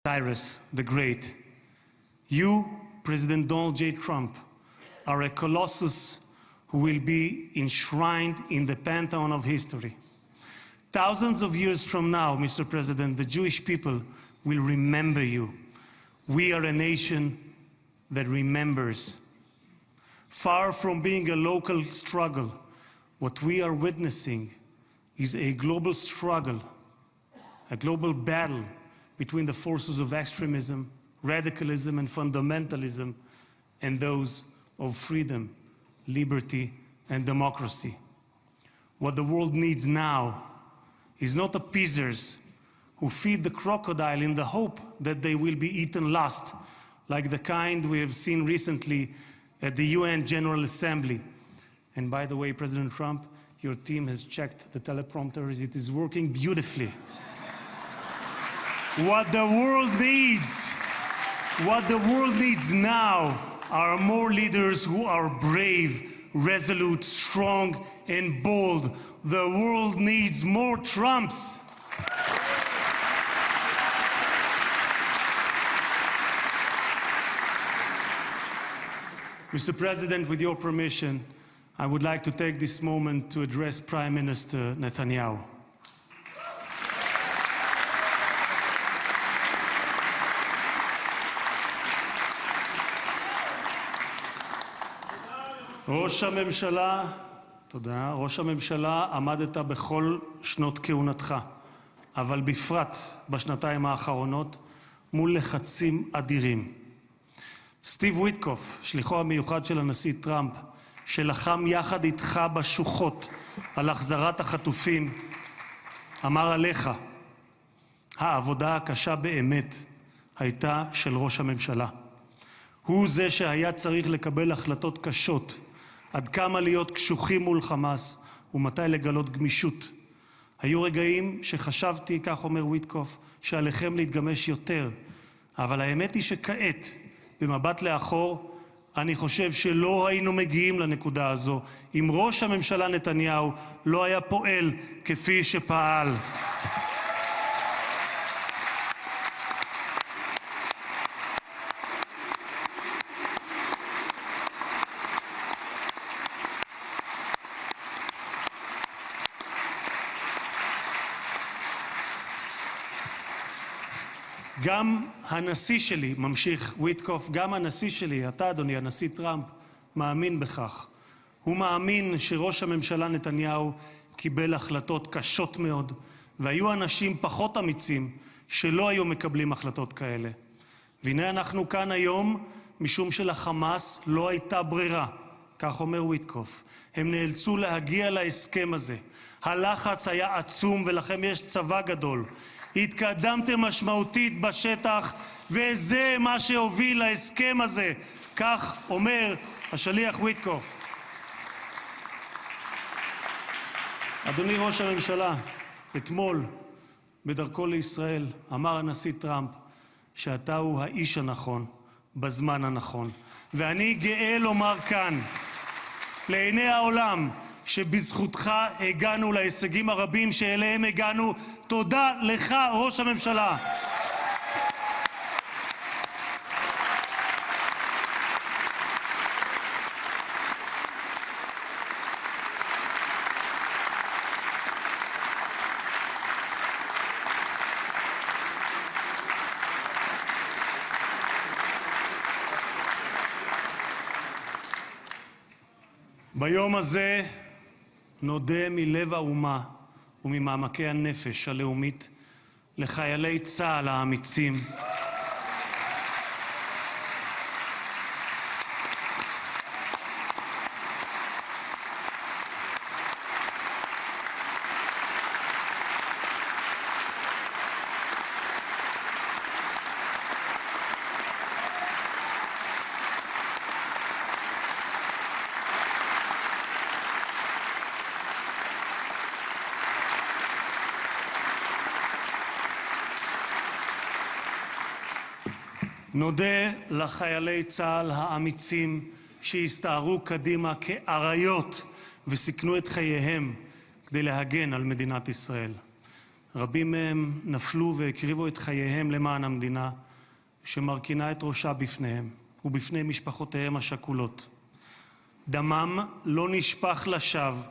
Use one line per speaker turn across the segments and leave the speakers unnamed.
Cyrus the Great. You, President Donald J. Trump, are a colossus who will be enshrined in the pantheon of history. Thousands of years from now, Mr. President, the Jewish people will remember you. We are a nation that remembers. Far from being a local struggle, what we are witnessing is a global struggle, a global battle between the forces of extremism, radicalism, and fundamentalism, and those of freedom, liberty, and democracy. What the world needs now is not appeasers who feed the crocodile in the hope that they will be eaten last, like the kind we have seen recently at the UN General Assembly. And by the way, President Trump, your team has checked the teleprompter. It is working beautifully. What the world needs now are more leaders who are brave, resolute, strong, and bold. The world needs more Trumps. Mr. President, with your permission, I would like to take this moment to address Prime Minister Netanyahu. ראש הממשלה, עמדת בכל שנות כהונתך, אבל בפרט בשנתיים האחרונות מול לחצים אדירים. סטיב ויטקוף, שליחו המיוחד של הנשיא טראמפ, שלחם יחד איתך בשוחות על החזרת החטופים, אמר עליך, העבודה הקשה באמת הייתה של ראש הממשלה. הוא זה שהיה צריך לקבל החלטות קשות, עד כמה להיות קשוחים מול חמאס ומתי לגלות גמישות. היו רגעים שחשבתי, כך אומר ויטקוף, שעליכם להתגמש יותר, אבל האמת היא שכעת, במבט לאחור, אני חושב שלא היינו מגיעים לנקודה הזו אם ראש הממשלה נתניהו לא היה פועל כפי שפעל. גם הנשיא שלי, ממשיך ויטקוף, גם הנשיא שלי, אתה אדוני, הנשיא טראמפ, מאמין בכך. הוא מאמין שראש הממשלה נתניהו קיבל החלטות קשות מאוד, והיו אנשים פחות אמיצים שלא היו מקבלים החלטות כאלה. והנה אנחנו כאן היום, משום שלחמאס לא הייתה ברירה, כך אומר ויטקוף. הם נאלצו להגיע להסכם הזה. הלחץ היה עצום ולכם יש צבא גדול. התקדמתם משמעותית בשטח, וזה מה שהוביל להסכם הזה. כך אומר השליח ויטקוף. אדוני ראש הממשלה, אתמול בדרכו לישראל אמר הנשיא טראמפ שאתה הוא האיש הנכון בזמן הנכון. ואני גאה לומר כאן לעיני העולם שבזכותך הגענו להישגים הרבים שאליהם הגענו. תודה לך, ראש הממשלה. ביום הזה נודה מלב האומה וממעמקי הנפש הלאומית לחיילי צה"ל האמיצים, נודה לחיילי צה"ל האמיצים שהסתערו קדימה כאריות וסיכנו את חייהם כדי להגן על מדינת ישראל. רבים מהם נפלו והקריבו את חייהם למען המדינה שמרכינה את ראשה בפניהם ובפני משפחותיהם השכולות. דמם לא נשפך לשווא,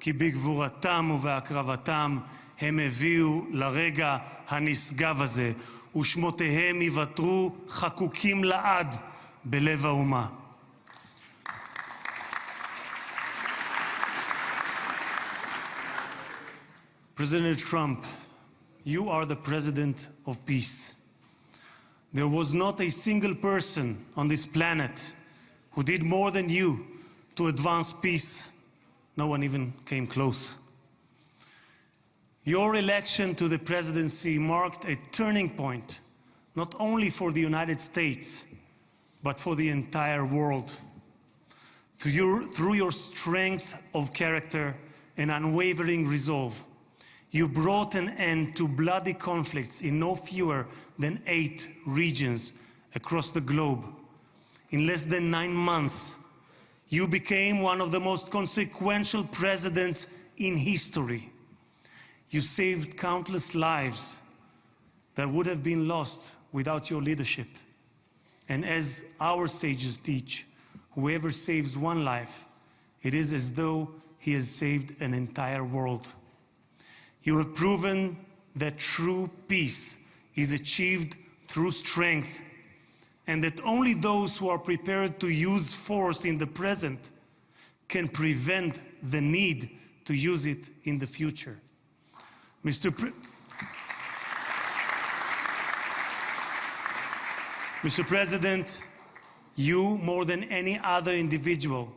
כי בגבורתם ובהקרבתם הם הביאו לרגע הנשגב הזה, ושמותיהם ייוותרו חקוקים לעד בלב האומה. President Trump, you are the president of peace. There was not a single person on this planet who did more than you to advance peace. No one even came close. Your election to the presidency marked a turning point, not only for the United States, but for the entire world. Through your strength of character and unwavering resolve, you brought an end to bloody conflicts in no fewer than 8 regions across the globe. In less than 9 months, you became one of the most consequential presidents in history. You saved countless lives that would have been lost without your leadership. And as our sages teach, whoever saves one life, it is as though he has saved an entire world. You have proven that true peace is achieved through strength, and that only those who are prepared to use force in the present can prevent the need to use it in the future. Mr. President, you, more than any other individual,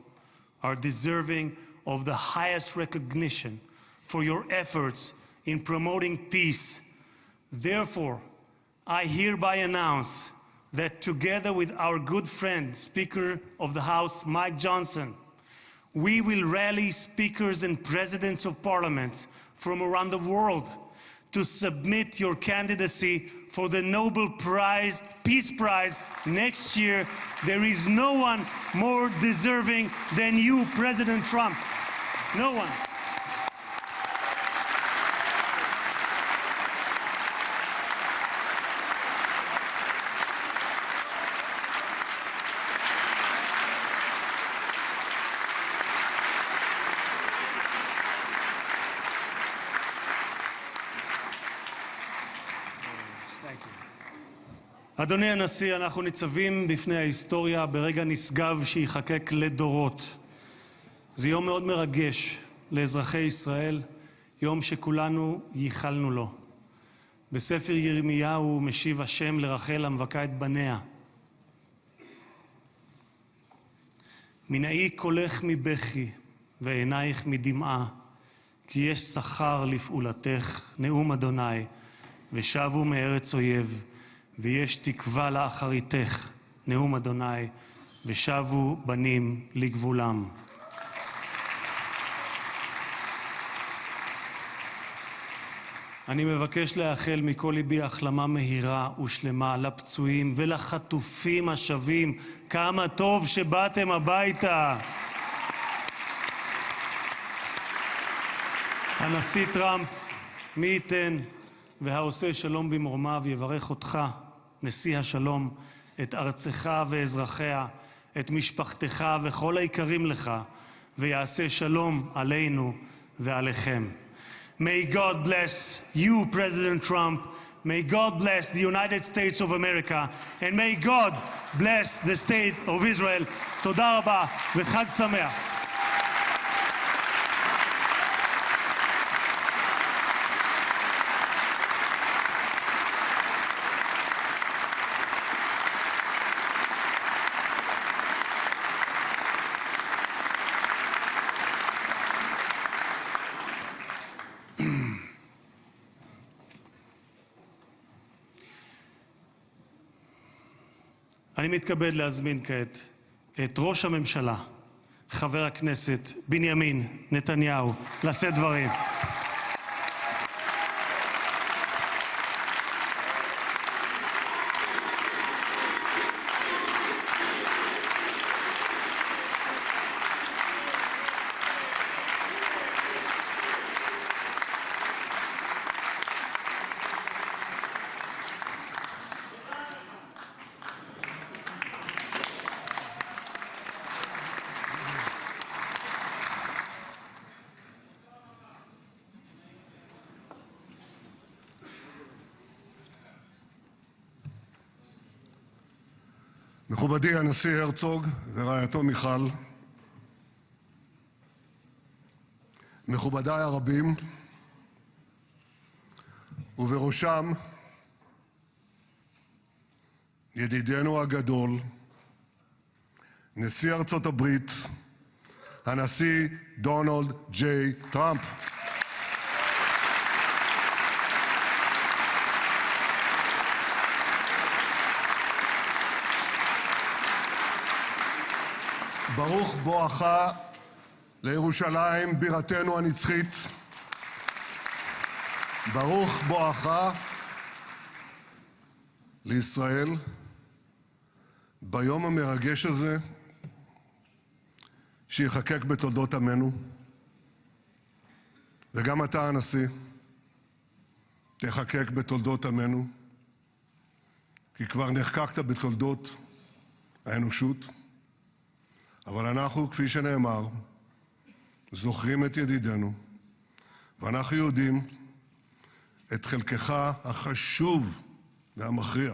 are deserving of the highest recognition for your efforts in promoting peace. Therefore, I hereby announce that together with our good friend, Speaker of the House, Mike Johnson, we will rally speakers and presidents of parliaments from around the world to submit your candidacy for the Nobel Prize, Peace Prize next year. There is no one more deserving than you, President Trump. No one. אדוני הנשיא, אנחנו ניצבים בפני ההיסטוריה ברגע נשגב שיחקק לדורות. זה יום מאוד מרגש לאזרחי ישראל, יום שכולנו ייחלנו לו. בספר ירמיהו משיב השם לרחל המבכה את בניה. מנעי קולך מבכי ועינייך מדמעה, כי יש שכר לפעולתך, נאום אדוני, ושבו מארץ אויב. ויש תקווה לאחריתך, נאום אדוני, ושבו בנים לגבולם. אני מבקש לאחל מכל ליבי החלמה מהירה ושלמה לפצועים ולחטופים השבים. כמה טוב שבאתם הביתה. הנשיא טראמפ, מי ייתן והעושה שלום במרומיו יברך אותך, נשיא השלום, את ארצך ואזרחיה, את משפחתך וכל היקרים לך, ויעשה שלום עלינו ועליכם. May God bless you, President Trump. May God bless the United States of America. And may God bless the state of Israel. תודה רבה וחג שמח. אני מתכבד להזמין כעת את ראש הממשלה, חבר הכנסת בנימין נתניהו, לשאת דברים.
מכובדי הנשיא הרצוג ורעייתו מיכל, מכובדיי הרבים, ובראשם ידידנו הגדול, נשיא ארצות הברית, הנשיא דונלד ג'יי טראמפ. ברוך בואך לירושלים, בירתנו הנצחית. ברוך בואך לישראל ביום המרגש הזה שיחקק בתולדות עמנו. וגם אתה, הנשיא, תחקק בתולדות עמנו, כי כבר נחקקת בתולדות האנושות. אבל אנחנו, כפי שנאמר, זוכרים את ידידנו, ואנחנו יודעים את חלקך החשוב והמכריע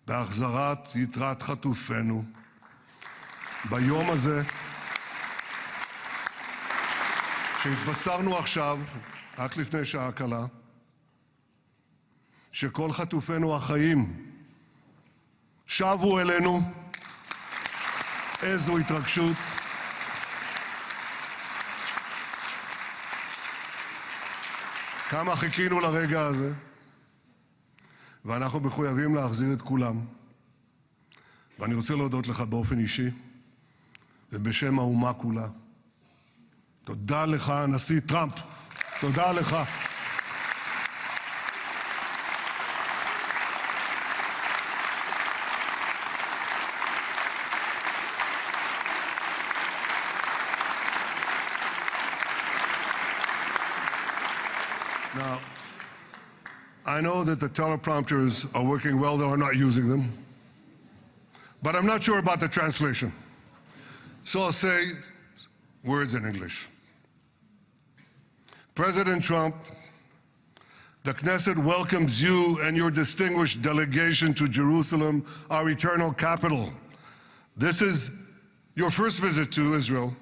בהחזרת יתרת חטופינו ביום הזה שהתבשרנו עכשיו, רק לפני שעה קלה, שכל חטופינו החיים שבו אלינו. איזו התרגשות. כמה חיכינו לרגע הזה, ואנחנו מחויבים להחזיר את כולם. ואני רוצה להודות לך באופן אישי ובשם האומה כולה. תודה לך, הנשיא טראמפ. תודה לך. Now, I know that the teleprompters are working well, though I'm not using them. But I'm not sure about the translation. So I'll say words in English. President Trump, the Knesset welcomes you and your distinguished delegation to Jerusalem, our eternal capital. This is your first visit to Israel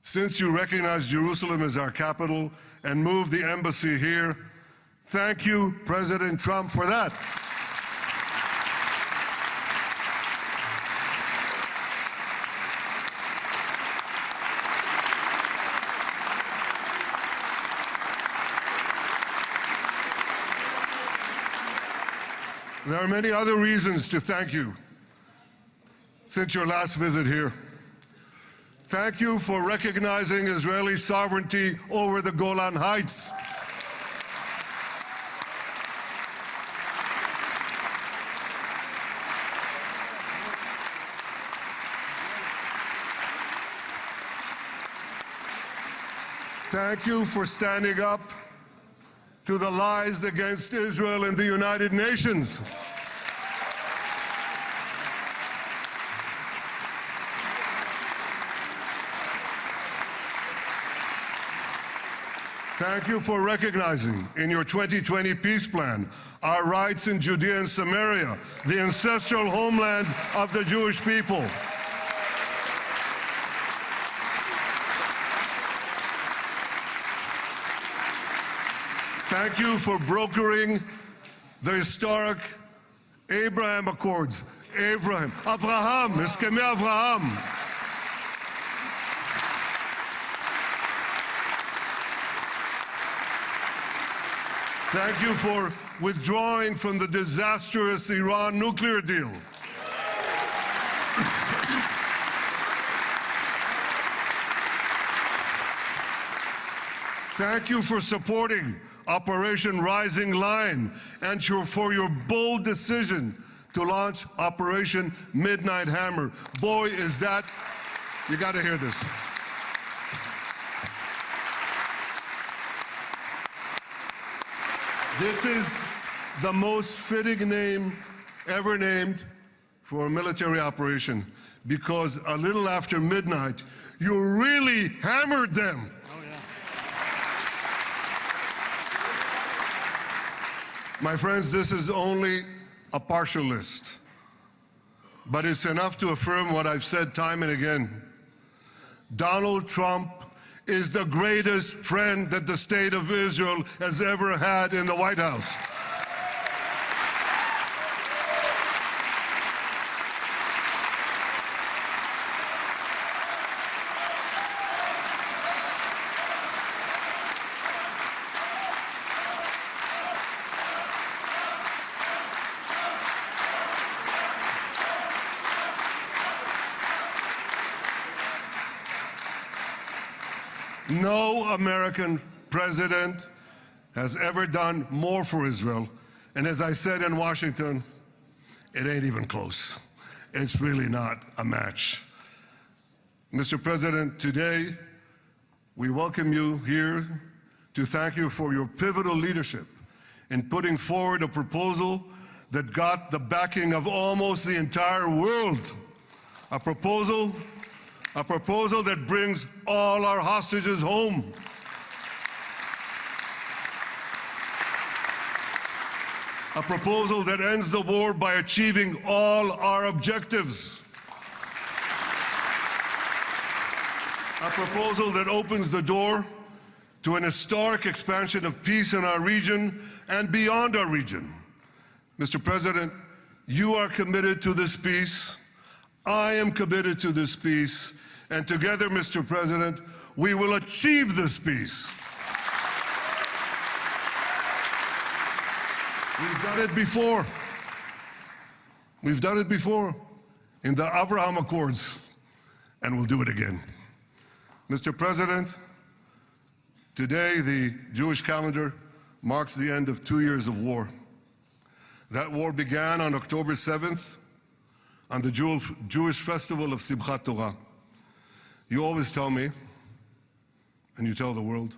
since you recognize Jerusalem as our capital and moved the embassy here. Thank you, President Trump, for that. There are many other reasons to thank you since your last visit here. Thank you for recognizing Israeli sovereignty over the Golan Heights. Thank you for standing up to the lies against Israel in the United Nations. Thank you for recognizing in your 2020 peace plan our rights in Judea and Samaria, the ancestral homeland of the Jewish people. Thank you for brokering the historic Abraham Accords. Abraham, Eskhemei Avraham. Thank you for withdrawing from the disastrous Iran nuclear deal. Thank you for supporting Operation Rising Lion and for your bold decision to launch Operation Midnight Hammer. Boy, is that, you got to hear this. This is the most fitting name ever named for a military operation, because a little after midnight, you really hammered them.
Oh, yeah.
My friends, this is only a partial list but it's enough to affirm what I've said time and again. Donald Trump is the greatest friend that the state of Israel has ever had in the White House. No American president has ever done more for Israel. And as I said in Washington, it ain't even close. It's really not a match. Mr. President, today we welcome you here to thank you for your pivotal leadership in putting forward a proposal that got the backing of almost the entire world. A proposal that brings all our hostages home. A proposal that ends the war by achieving all our objectives. A proposal that opens the door to an historic expansion of peace in our region and beyond our region. Mr. President, you are committed to this peace. I am committed to this peace. And together, Mr. President, we will achieve this peace. We've done it before. We've done it before in the Abraham Accords, and we'll do it again. Mr. President, today the Jewish calendar marks the end of 2 years of war. That war began on October 7th, on the Jewish festival of Simchat Torah. You always tell me, and you tell the world,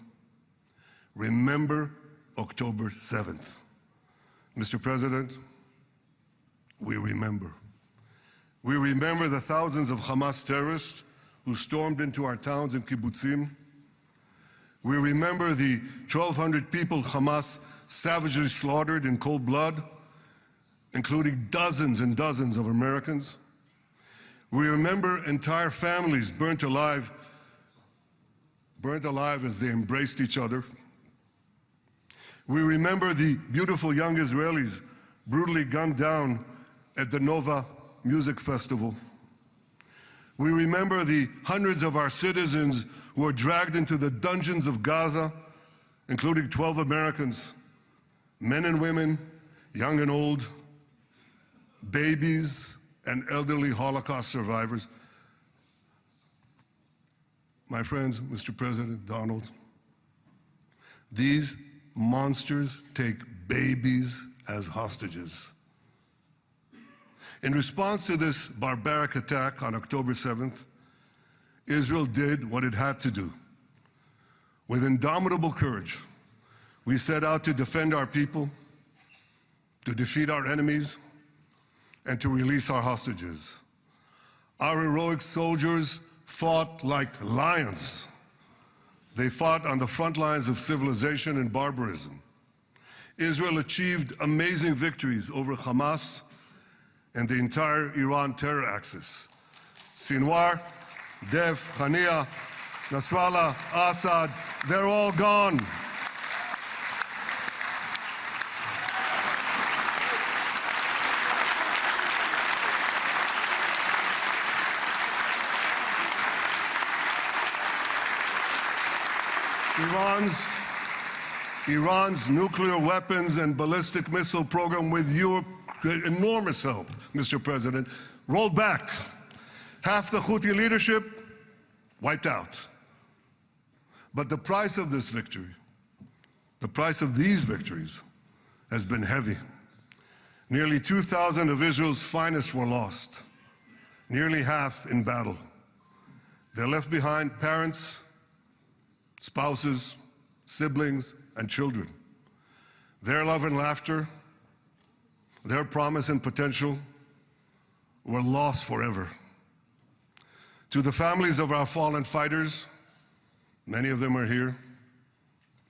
remember October 7th. Mr. President, we remember. We remember the thousands of Hamas terrorists who stormed into our towns and kibbutzim. We remember the 1,200 people Hamas savagely slaughtered in cold blood, including dozens and dozens of Americans. We remember entire families burnt alive as they embraced each other. We remember the beautiful young Israelis brutally gunned down at the Nova Music Festival. We remember the hundreds of our citizens who were dragged into the dungeons of Gaza, including 12 Americans, men and women, young and old, babies and elderly Holocaust survivors. My friends, Mr. President, Donald, these monsters take babies as hostages. In response to this barbaric attack on October 7th, Israel did what it had to do. With indomitable courage, we set out to defend our people, to defeat our enemies, and to release our hostages. Our heroic soldiers fought like lions. They fought on the front lines of civilization and barbarism. Israel achieved amazing victories over Hamas and the entire Iran terror axis. Sinwar, Dev, Hania, Nasrallah, Assad, they're all gone. Iran's nuclear weapons and ballistic missile program, with your enormous help, Mr. President, rolled back. Half the Houthi leadership wiped out. But the price of this victory, the price of these victories, has been heavy. Nearly 2,000 of Israel's finest were lost, nearly half in battle. They left behind parents, spouses, siblings, and children. Their love and laughter, their promise and potential were lost forever. To the families of our fallen fighters, many of them are here,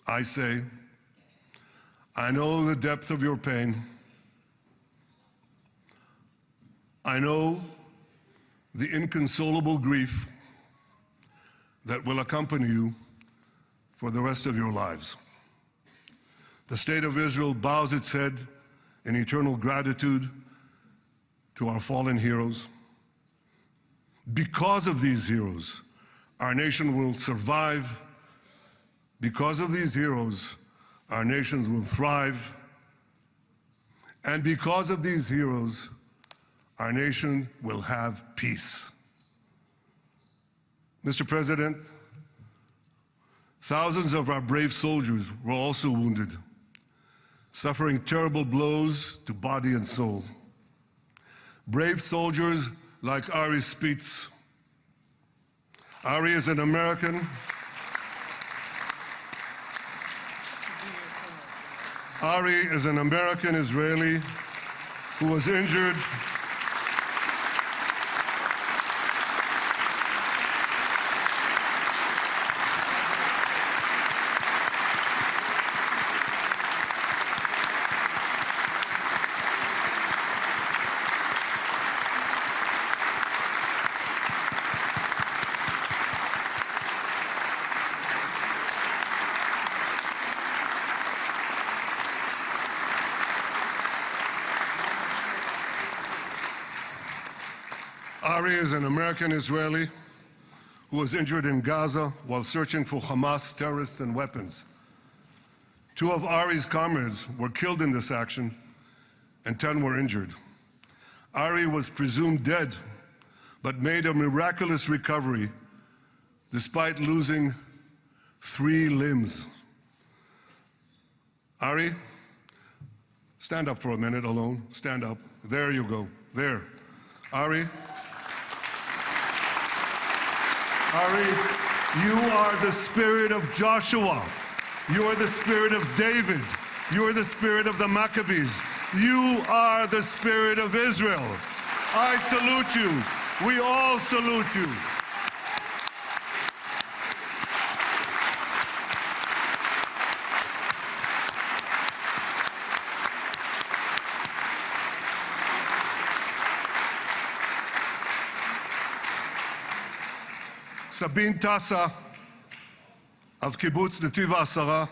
I say, I know the depth of your pain. I know the inconsolable grief that will accompany you for the rest of your lives. The State of Israel bows its head in eternal gratitude to our fallen heroes. Because of these heroes, our nation will survive. Because of these heroes, our nations will thrive. And because of these heroes, our nation will have peace. Mr. President, thousands of our brave soldiers were also wounded, suffering terrible blows to body and soul. Brave soldiers like Ari Spitz. Ari is an American. Ari is an American Israeli who was injured Ari is an American Israeli who was injured in Gaza while searching for Hamas terrorists and weapons. Two of Ari's comrades were killed in this action, and 10 were injured. Ari was presumed dead, but made a miraculous recovery despite losing 3 limbs. Ari, stand up for a minute alone. Stand up. There you go. There. Ari, you are the spirit of Joshua. You are the spirit of David. You are the spirit of the Maccabees. You are the spirit of Israel. I salute you. We all salute you. Sabine Tassa of Kibbutz Netiv HaAsara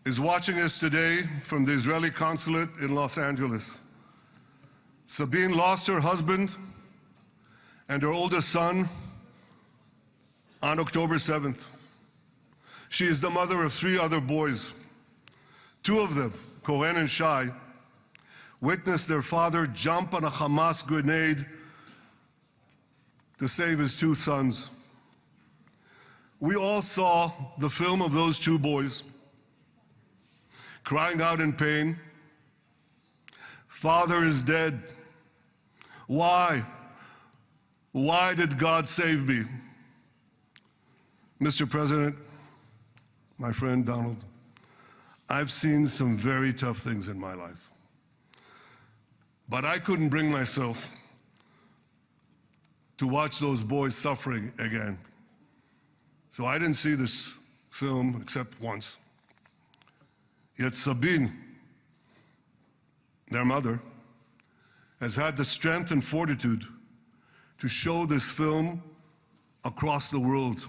is watching us today from the Israeli consulate in Los Angeles. Sabine lost her husband and her oldest son on October 7th. She is the mother of 3 other boys. 2 of them, Koren and Shai, witnessed their father jump on a Hamas grenade to save his 2 sons. We all saw the film of those 2 boys crying out in pain, "Father is dead. Why? Why did God save me?" Mr. President, my friend Donald, I've seen some very tough things in my life, but I couldn't bring myself to watch those boys suffering again. So I didn't see this film except once. Yet Sabine, their mother, has had the strength and fortitude to show this film across the world.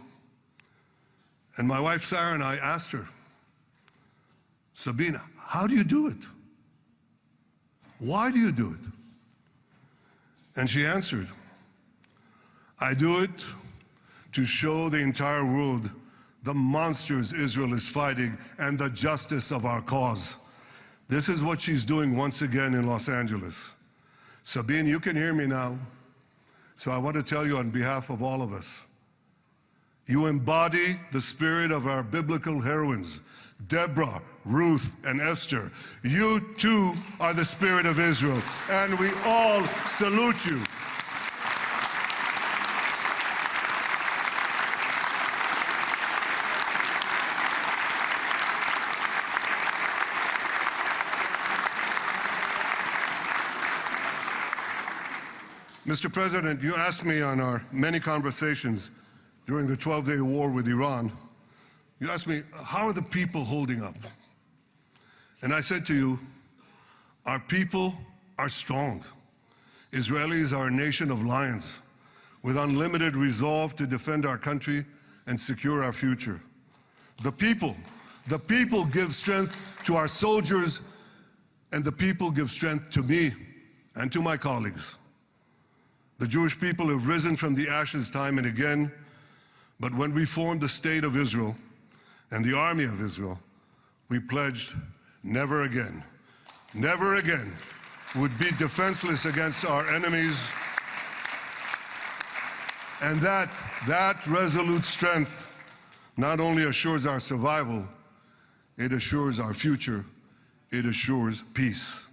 And my wife Sarah and I asked her, "Sabine, how do you do it? Why do you do it?" And she answered, "I do it to show the entire world the monsters Israel is fighting and the justice of our cause." This is what she's doing once again in Los Angeles. Sabine, you can hear me now, so I want to tell you on behalf of all of us, you embody the spirit of our biblical heroines, Deborah, Ruth, and Esther. You too are the spirit of Israel, and we all salute you. Mr. President, you asked me on our many conversations during the 12-day war with Iran, you asked me, how are the people holding up? And I said to you, our people are strong. Israelis are a nation of lions with unlimited resolve to defend our country and secure our future. The people give strength to our soldiers, and the people give strength to me and to my colleagues. The Jewish people have risen from the ashes time and again, but when we formed the State of Israel and the Army of Israel, we pledged never again would be defenseless against our enemies. And that resolute strength not only assures our survival, it assures our future, it assures peace.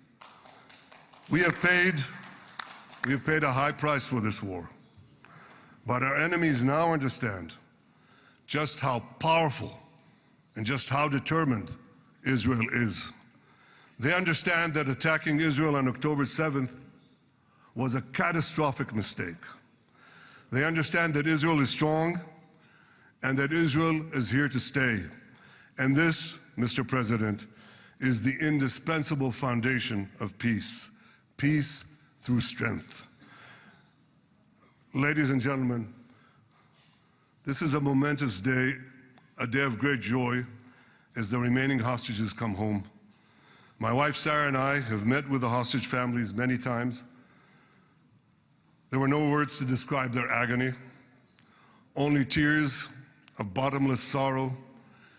We have paid a high price for this war, but our enemies now understand just how powerful and just how determined Israel is. They understand that attacking Israel on October 7th was a catastrophic mistake. They understand that Israel is strong and that Israel is here to stay. And this, Mr. President, is the indispensable foundation of peace. Peace through strength. Ladies and gentlemen, this is a momentous day, a day of great joy as the remaining hostages come home. My wife Sarah and I have met with the hostage families many times. There were no words to describe their agony, only tears of bottomless sorrow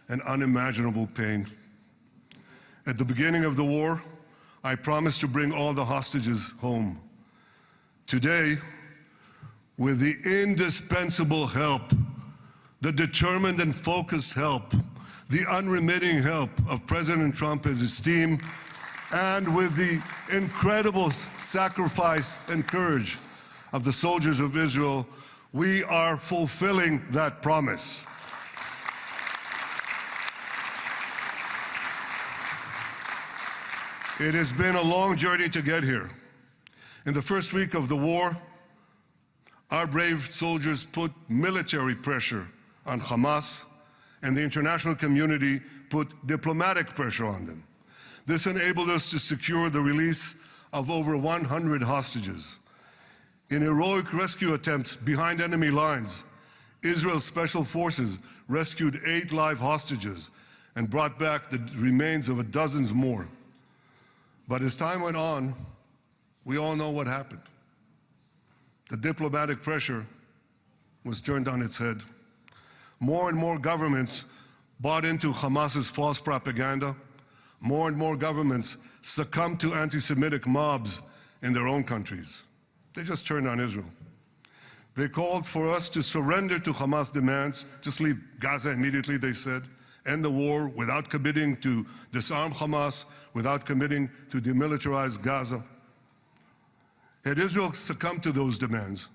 and unimaginable pain. At the beginning of the war, I promised to bring all the hostages home. Today, with the indispensable help, the determined and focused help, the unremitting help of President Trump and his team, and with the incredible sacrifice and courage of the soldiers of Israel, we are fulfilling that promise. It has been a long journey to get here. In the first week of the war, our brave soldiers put military pressure on Hamas, and the international community put diplomatic pressure on them. This enabled us to secure the release of over 100 hostages. In heroic rescue attempts behind enemy lines, Israel's special forces rescued 8 live hostages and brought back the remains of dozens more. But as time went on, we all know what happened. The diplomatic pressure was turned on its head. More and more governments bought into Hamas's false propaganda. More and more governments succumbed to anti-Semitic mobs in their own countries. They just turned on Israel. They called for us to surrender to Hamas demands, just leave Gaza immediately, they said, end the war without committing to disarm Hamas, without committing to demilitarize Gaza. Had Israel succumbed to those demands,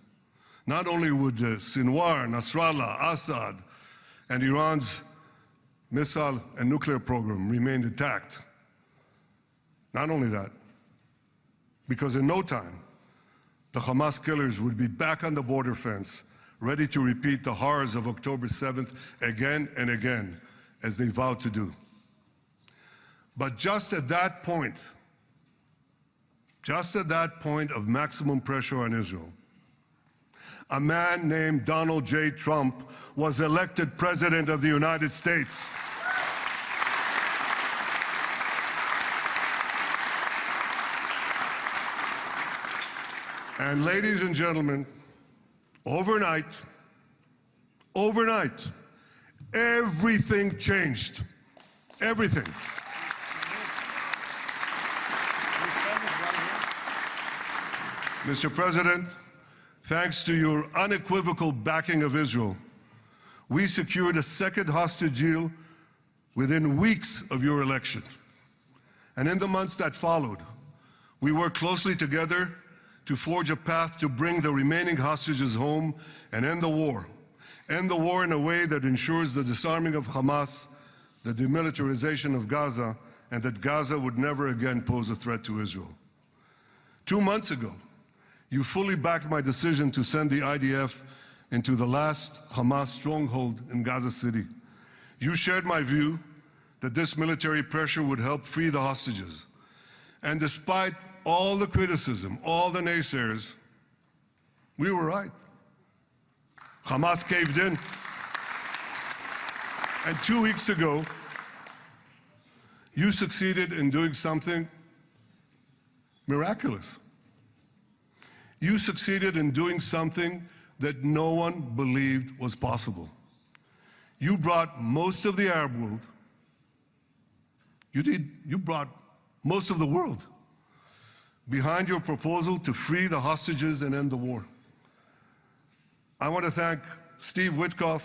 not only would Sinwar, Nasrallah, Assad, and Iran's missile and nuclear program remain intact. Not only that, because in no time, the Hamas killers would be back on the border fence, ready to repeat the horrors of October 7th again and again, as they vowed to do. But just at that point of maximum pressure on Israel, a man named Donald J. Trump was elected President of the United States. And ladies and gentlemen, overnight, everything changed. Everything. Mr. President, thanks to your unequivocal backing of Israel, we secured a second hostage deal within weeks of your election. And in the months that followed, we worked closely together to forge a path to bring the remaining hostages home and end the war. End the war in a way that ensures the disarming of Hamas, the demilitarization of Gaza, and that Gaza would never again pose a threat to Israel. 2 months ago, you fully backed my decision to send the IDF into the last Hamas stronghold in Gaza City. You shared my view that this military pressure would help free the hostages. And despite all the criticism, all the naysayers, we were right. Hamas caved in. And 2 weeks ago, you succeeded in doing something miraculous. You succeeded in doing something that no one believed was possible. You brought most of the Arab world, you brought most of the world behind your proposal to free the hostages and end the war. I want to thank Steve Witkoff,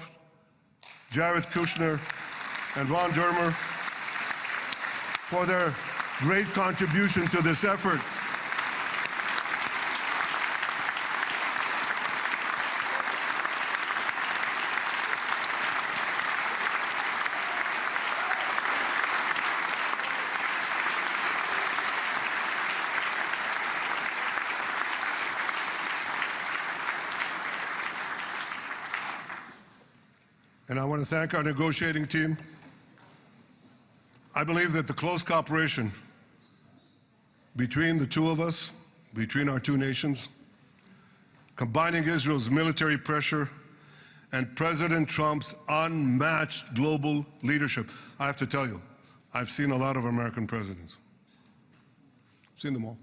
Jared Kushner, and Ron Dermer for their great contribution to this effort. And I want to thank our negotiating team. I believe that the close cooperation between the two of us, between our two nations, combining Israel's military pressure and President Trump's unmatched global leadership. I have to tell you, I've seen a lot of American presidents. I've seen them all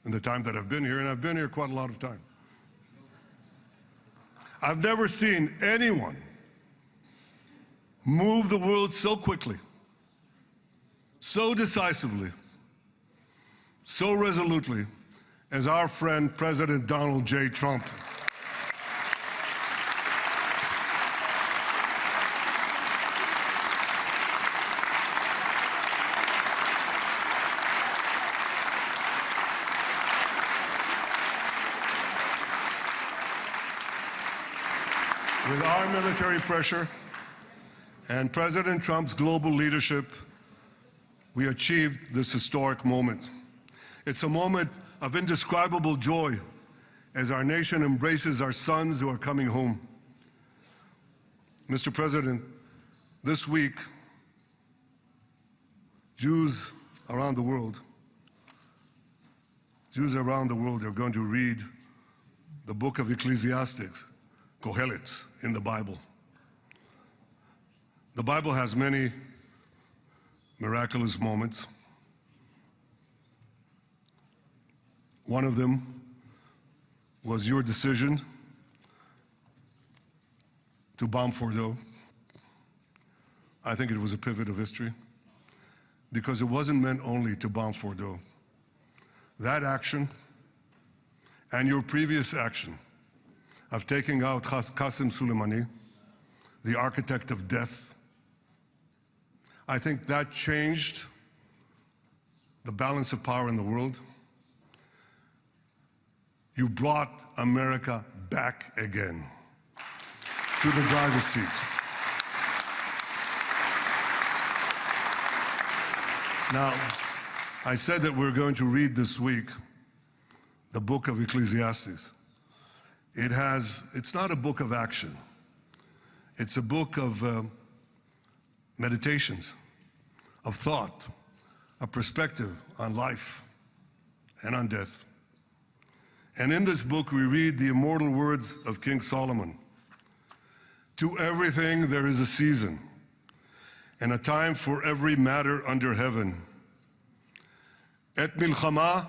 in the time that I've been here, and I've been here quite a lot of time. I've never seen anyone move the world so quickly, so decisively, so resolutely as our friend President Donald J. Trump. With our military pressure and President Trump's global leadership, we achieved this historic moment. It's a moment of indescribable joy as our nation embraces our sons who are coming home. Mr. President, this week, Jews around the world are going to read the book of Ecclesiastes, Kohelet, in the Bible. The Bible has many miraculous moments. One of them was your decision to bomb Fordo. I think it was a pivot of history because it wasn't meant only to bomb Fordo. That action and your previous action of taking out Qasem Soleimani, the architect of death, I think that changed the balance of power in the world. You brought America back again to the driver's seat. Now, I said that we're going to read this week the book of Ecclesiastes. It's not a book of action. It's a book of meditations, of thought, a perspective on life and on death. And in this book, we read the immortal words of King Solomon. To everything there is a season, and a time for every matter under heaven. Et milchama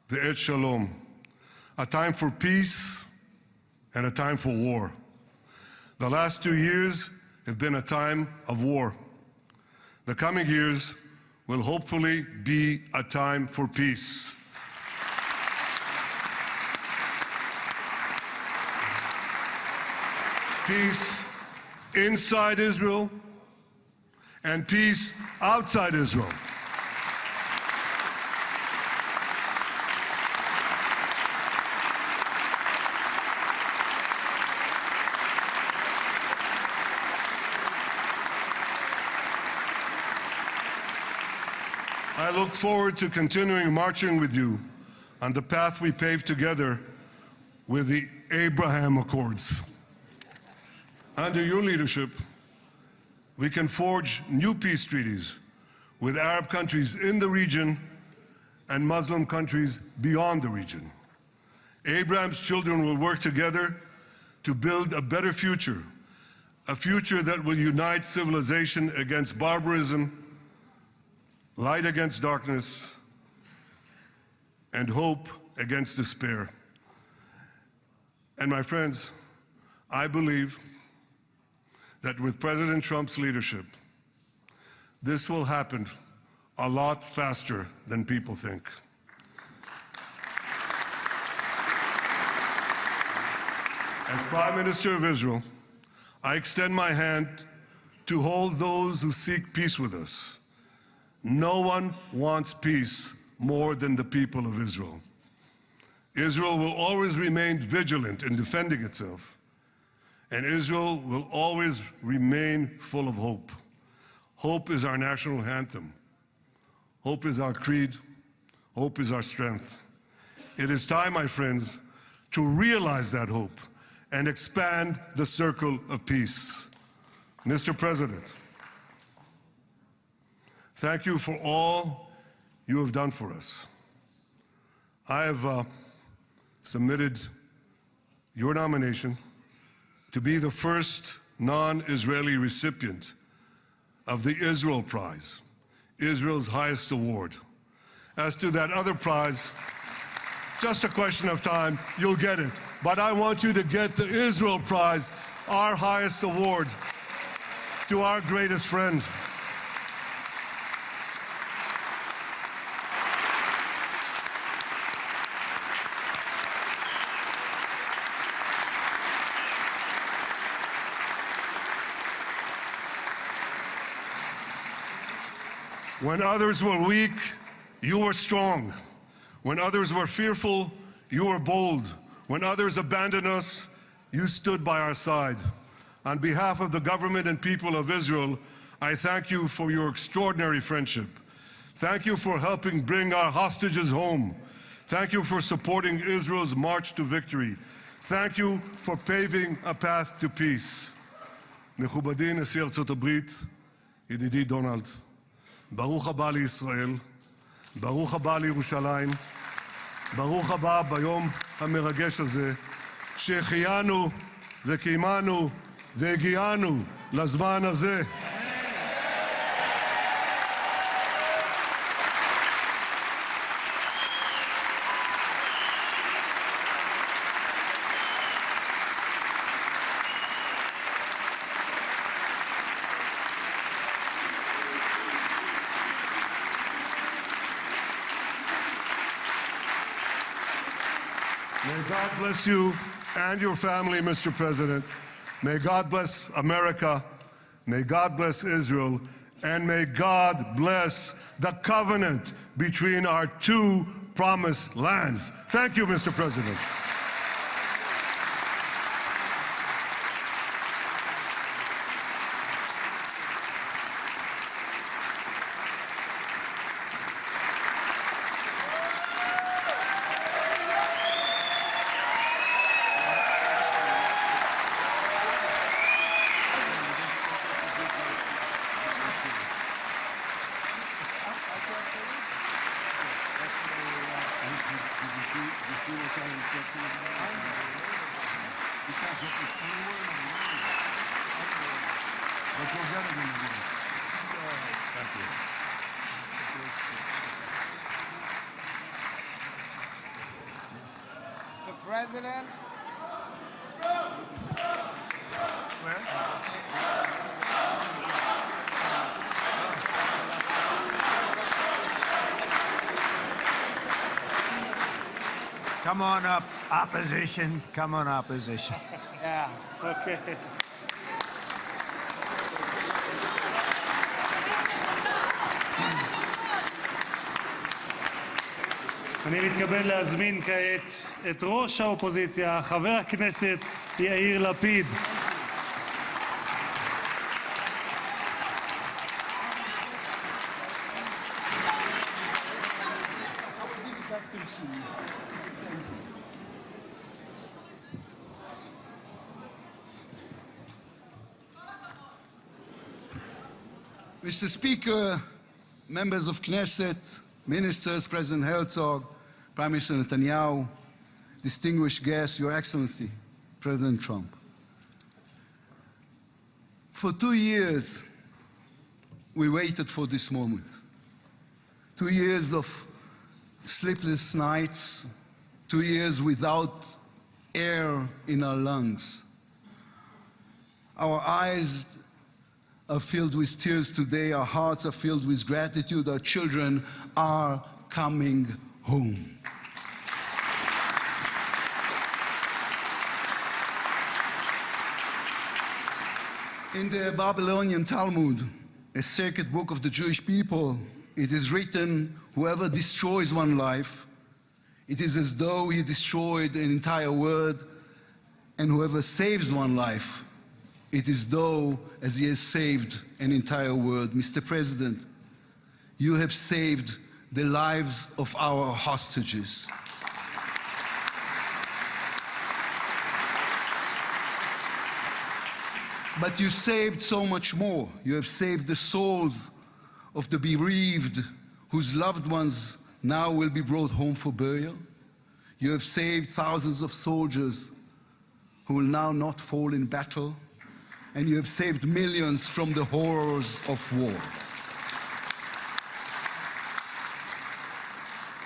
ve'et shalom. A time for peace and a time for war. The last 2 years have been a time of war. The coming years will hopefully be a time for peace. Peace inside Israel and peace outside Israel. I look forward to continuing marching with you on the path we paved together with the Abraham Accords. Under your leadership, we can forge new peace treaties with Arab countries in the region and Muslim countries beyond the region. Abraham's children will work together to build a better future, a future that will unite civilization against barbarism, light against darkness, and hope against despair. And my friends, I believe that with President Trump's leadership, this will happen a lot faster than people think. As Prime Minister of Israel, I extend my hand to hold those who seek peace with us. No one wants peace more than the people of Israel. Israel will always remain vigilant in defending itself, and Israel will always remain full of hope. Hope is our national anthem. Hope is our creed. Hope is our strength. It is time, my friends, to realize that hope and expand the circle of peace. Mr. President, thank you for all you have done for us. I have submitted your nomination to be the first non-Israeli recipient of the Israel Prize, Israel's highest award. As to that other prize, just a question of time, you'll get it. But I want you to get the Israel Prize, our highest award, to our greatest friend. When others were weak, you were strong. When others were fearful, you were bold. When others abandoned us, you stood by our side. On behalf of the government and people of Israel, I thank you for your extraordinary friendship. Thank you for helping bring our hostages home. Thank you for supporting Israel's march to victory. Thank you for paving a path to peace. מכובדי נשיא ארצות הברית, ידידי דונלד, ברוך הבא לישראל, ברוך הבא לירושלים, ברוך הבא ביום המרגש הזה, שהחיינו וקיימנו והגיענו לזמן הזה. May God bless you and your family, Mr. President. May God bless America. May God bless Israel. And may God bless the covenant between our two promised lands. Thank you, Mr. President.
Mr. President.
Come on up, opposition. Come on, opposition.
Yeah.
Okay. אני מתכבד להזמין כעת את ראש האופוזיציה, חבר הכנסת יאיר לפיד.
Mr. Speaker, members of Knesset, ministers, President Herzog, Prime Minister Netanyahu, distinguished guests, Your Excellency, President Trump. For 2 years, we waited for this moment. 2 years of sleepless nights, 2 years without air in our lungs. Our eyes are filled with tears today, our hearts are filled with gratitude, our children are coming home. In the Babylonian Talmud, a sacred book of the Jewish people, it is written, whoever destroys one life, it is as though he destroyed an entire world, and whoever saves one life, it is though as he has saved an entire world. Mr. President, you have saved the lives of our hostages. But you saved so much more. You have saved the souls of the bereaved whose loved ones now will be brought home for burial. You have saved thousands of soldiers who will now not fall in battle. And you have saved millions from the horrors of war.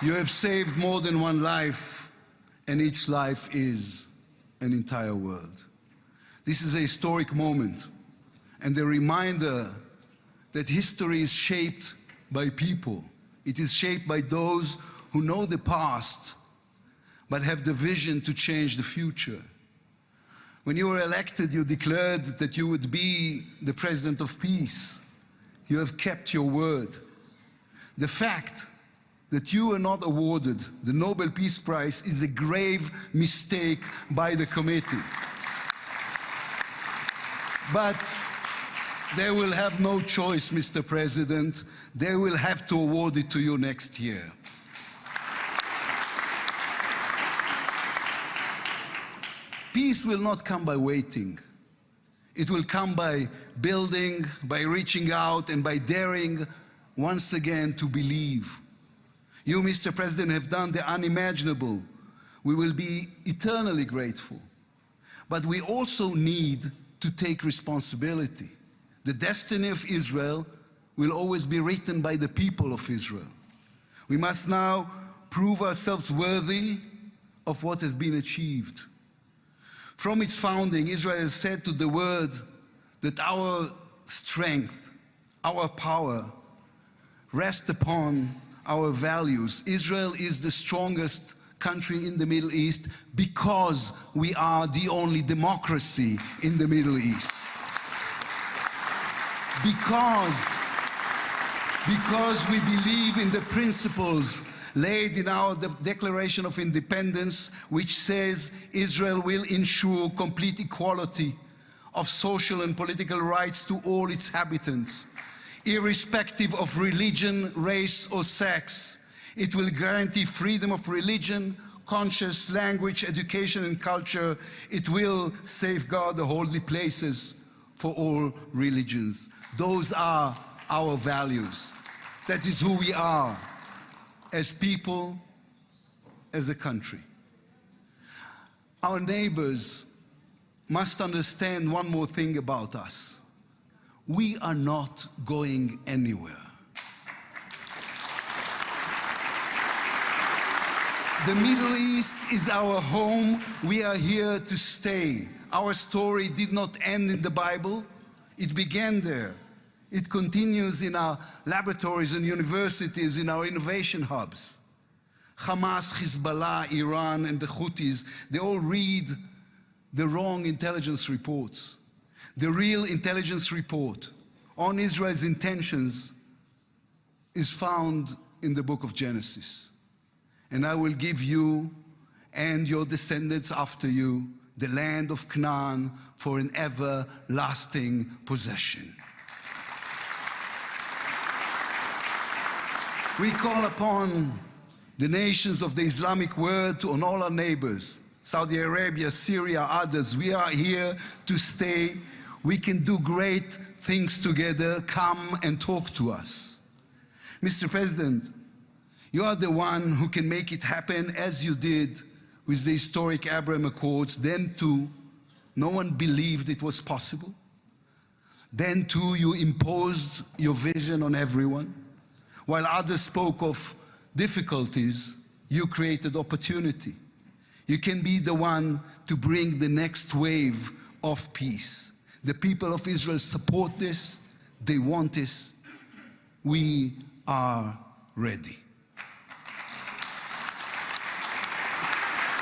You have saved more than one life, and each life is an entire world. This is a historic moment, and a reminder that history is shaped by people. It is shaped by those who know the past, but have the vision to change the future. When you were elected, you declared that you would be the president of peace. You have kept your word. The fact that you were not awarded the Nobel Peace Prize is a grave mistake by the committee. But they will have no choice, Mr. President. They will have to award it to you next year. Peace will not come by waiting. It will come by building, by reaching out, and by daring once again to believe. You, Mr. President, have done the unimaginable. We will be eternally grateful. But we also need to take responsibility. The destiny of Israel will always be written by the people of Israel. We must now prove ourselves worthy of what has been achieved. From its founding, Israel has said to the world that our strength, our power, rest upon our values. Israel is the strongest country in the Middle East because we are the only democracy in the Middle East. Because we believe in the principles laid in our Declaration of Independence, which says Israel will ensure complete equality of social and political rights to all its inhabitants, irrespective of religion, race, or sex. It will guarantee freedom of religion, conscience, language, education, and culture. It will safeguard the holy places for all religions. Those are our values. That is who we are as people, as a country. Our neighbors must understand one more thing about us. We are not going anywhere. The Middle East is our home. We are here to stay. Our story did not end in the Bible. It began there. It continues in our laboratories and universities, in our innovation hubs. Hamas, Hezbollah, Iran, and the Houthis, they all read the wrong intelligence reports. The real intelligence report on Israel's intentions is found in the book of Genesis. And I will give you and your descendants after you the land of Canaan for an everlasting possession. We call upon the nations of the Islamic world and all our neighbors, Saudi Arabia, Syria, others. We are here to stay. We can do great things together. Come and talk to us. Mr. President, You are the one who can make it happen, as you did with the historic Abraham Accords. Then too, no one believed it was possible. Then too, you imposed your vision on everyone. While others spoke of difficulties, you created opportunity. You can be the one to bring the next wave of peace. The people of Israel support this. They want this. We are ready.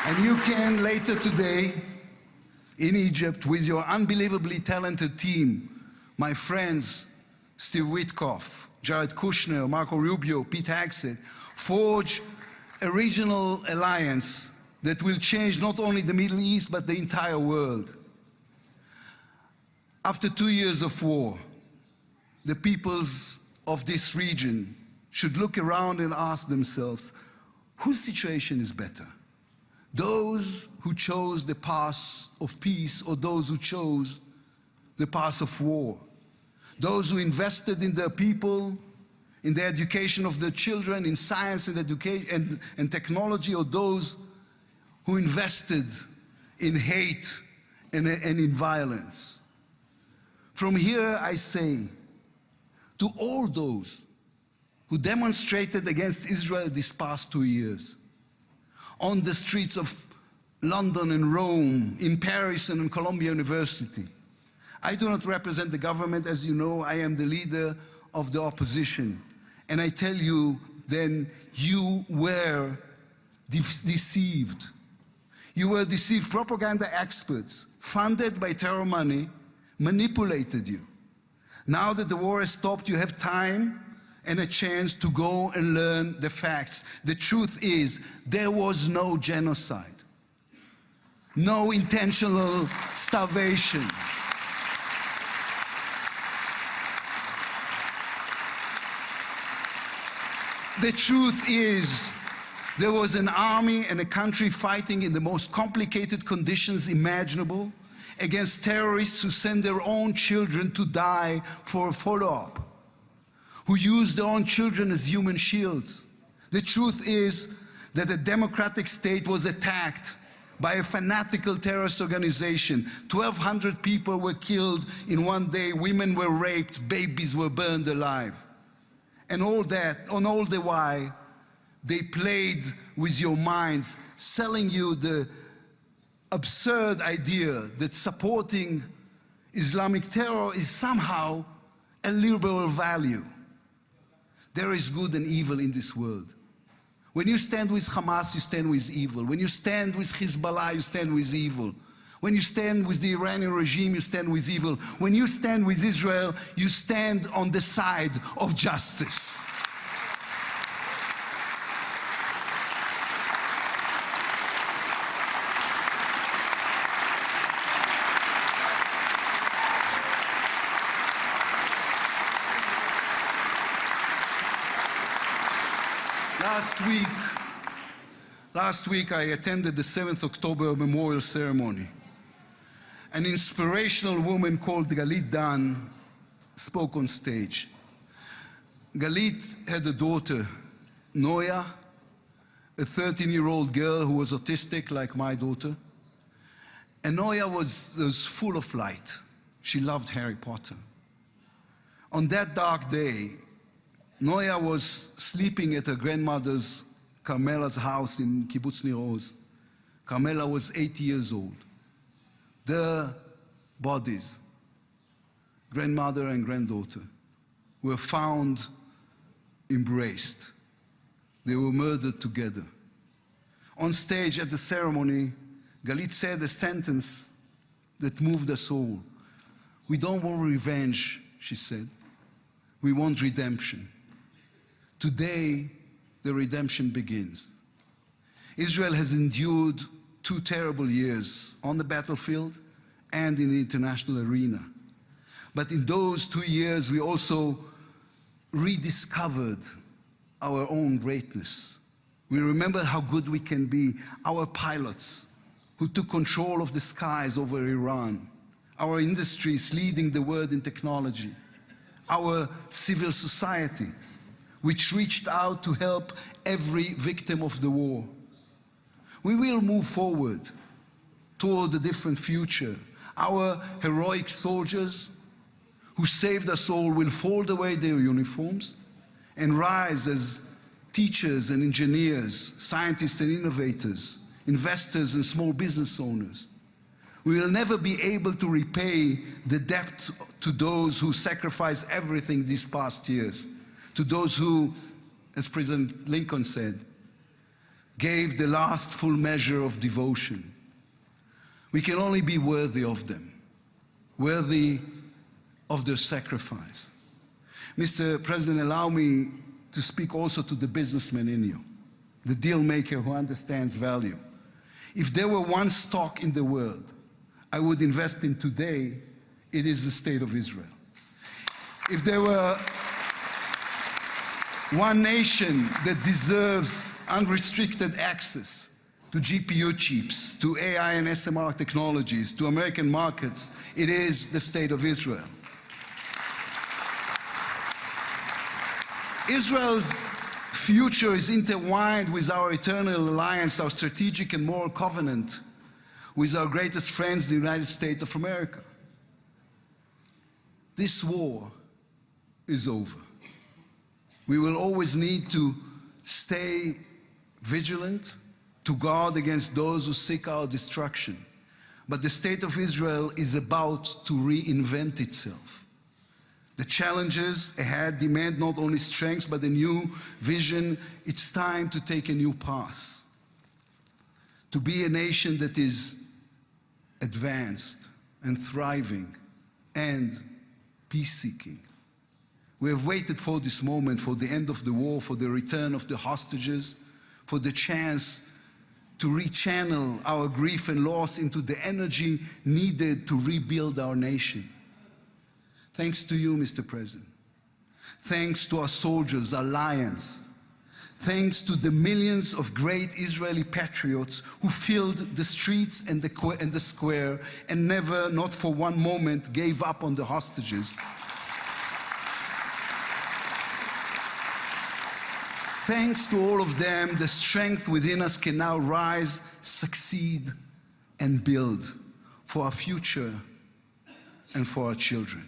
And you can later today in Egypt with your unbelievably talented team, my friends Steve Witkoff, Jared Kushner, Marco Rubio, Pete Hegseth, forge a regional alliance that will change not only the Middle East but the entire world. After 2 years of war, the peoples of this region should look around and ask themselves, whose situation is better? Those who chose the path of peace or those who chose the path of war? Those who invested in their people, in the education of their children, in science and education and technology, or those who invested in hate and in violence? From here I say to all those who demonstrated against Israel these past 2 years, on the streets of London and Rome, in Paris and in Columbia University. I do not represent the government. As you know, I am the leader of the opposition. And I tell you, then, you were deceived. You were deceived. Propaganda experts, funded by terror money, manipulated you. Now that the war has stopped, you have time and a chance to go and learn the facts. The truth is, there was no genocide, no intentional starvation. The truth is, there was an army and a country fighting in the most complicated conditions imaginable against terrorists who send their own children to die for a follow-up, who use their own children as human shields. The truth is that a democratic state was attacked by a fanatical terrorist organization. 1,200 people were killed in one day, women were raped, babies were burned alive. And all the while, they played with your minds, selling you the absurd idea that supporting Islamic terror is somehow a liberal value. There is good and evil in this world. When you stand with Hamas, you stand with evil. When you stand with Hezbollah, you stand with evil. When you stand with the Iranian regime, you stand with evil. When you stand with Israel, you stand on the side of justice. Last week I attended the 7th October memorial ceremony. An inspirational woman called Galit Dan spoke on stage. Galit had a daughter, Noya, a 13-year-old girl who was autistic like my daughter. And Noya was full of light. She loved Harry Potter. On that dark day, Noya was sleeping at her grandmother's, Carmela's house in Kibbutz Nir Oz. Carmela was 80 years old. Their bodies, grandmother and granddaughter, were found embraced. They were murdered together. On stage at the ceremony, Galit said a sentence that moved us all. We don't want revenge, she said. We want redemption. Today, the redemption begins. Israel has endured 2 terrible years on the battlefield and in the international arena. But in those 2 years, we also rediscovered our own greatness. We remember how good we can be. Our pilots who took control of the skies over Iran. Our industries leading the world in technology. Our civil society which reached out to help every victim of the war. We will move forward toward a different future. Our heroic soldiers who saved us all will fold away their uniforms and rise as teachers and engineers, scientists and innovators, investors and small business owners. We will never be able to repay the debt to those who sacrificed everything these past years, to those who, as President Lincoln said, gave the last full measure of devotion. We can only be worthy of them, worthy of their sacrifice. Mr. President, allow me to speak also to the businessman in you, the deal maker who understands value. If there were one stock in the world I would invest in today, it is the State of Israel. If there were one nation that deserves unrestricted access to GPU chips, to AI and SMR technologies, to American markets, it is the State of Israel. Israel's future is intertwined with our eternal alliance, our strategic and moral covenant with our greatest friends, the United States of America. This war is over. We will always need to stay vigilant, to guard against those who seek our destruction. But the State of Israel is about to reinvent itself. The challenges ahead demand not only strength, but a new vision. It's time to take a new path, to be a nation that is advanced and thriving and peace-seeking. We have waited for this moment, for the end of the war, for the return of the hostages, for the chance to rechannel our grief and loss into the energy needed to rebuild our nation. Thanks to you, Mr. President. Thanks to our soldiers, our lions. Thanks to the millions of great Israeli patriots who filled the streets and the square and never, not for one moment, gave up on the hostages. Thanks to all of them, the strength within us can now rise, succeed, and build for our future and for our children.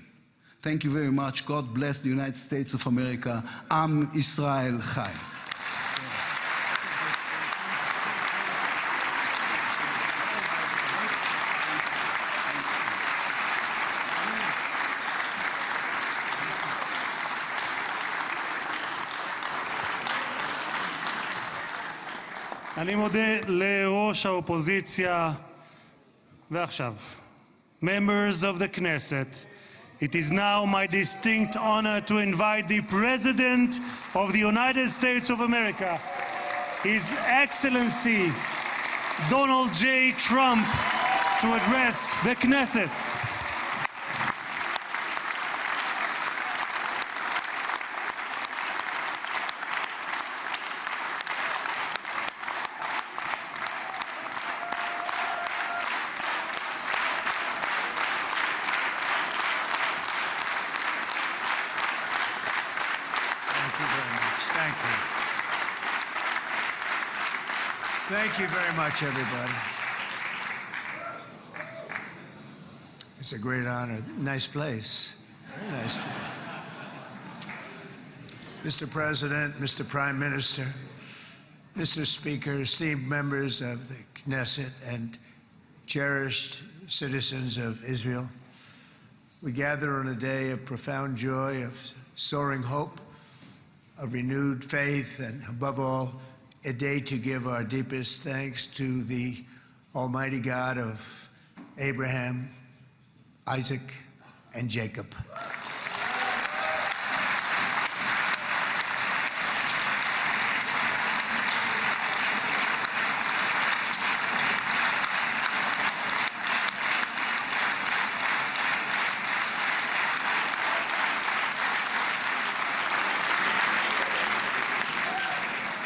Thank you very much. God bless the United States of America. Am Israel Chai.
אני מודה לראש האופוזיציה. ועכשיו, members of the Knesset, it is now my distinct honor to invite the President of the United States of America, His Excellency Donald J. Trump, to address the Knesset.
Thank you very much, everybody. It's a great honor. Nice place. Very nice place. Mr. President, Mr. Prime Minister, Mr. Speaker, esteemed members of the Knesset, and cherished citizens of Israel, we gather on a day of profound joy, of soaring hope, of renewed faith, and above all, a day to give our deepest thanks to the Almighty God of Abraham, Isaac, and Jacob.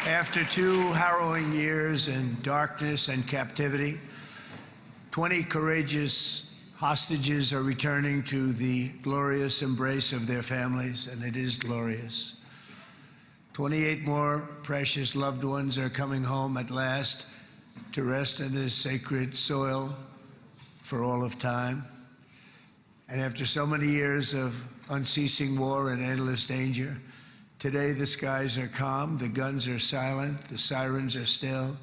After 2 harrowing years in darkness and captivity, 20 courageous hostages are returning to the glorious embrace of their families, and it is glorious. 28 more precious loved ones are coming home at last to rest in this sacred soil for all of time. And after so many years of unceasing war and endless danger, today the skies are calm, the guns are silent, the sirens are still,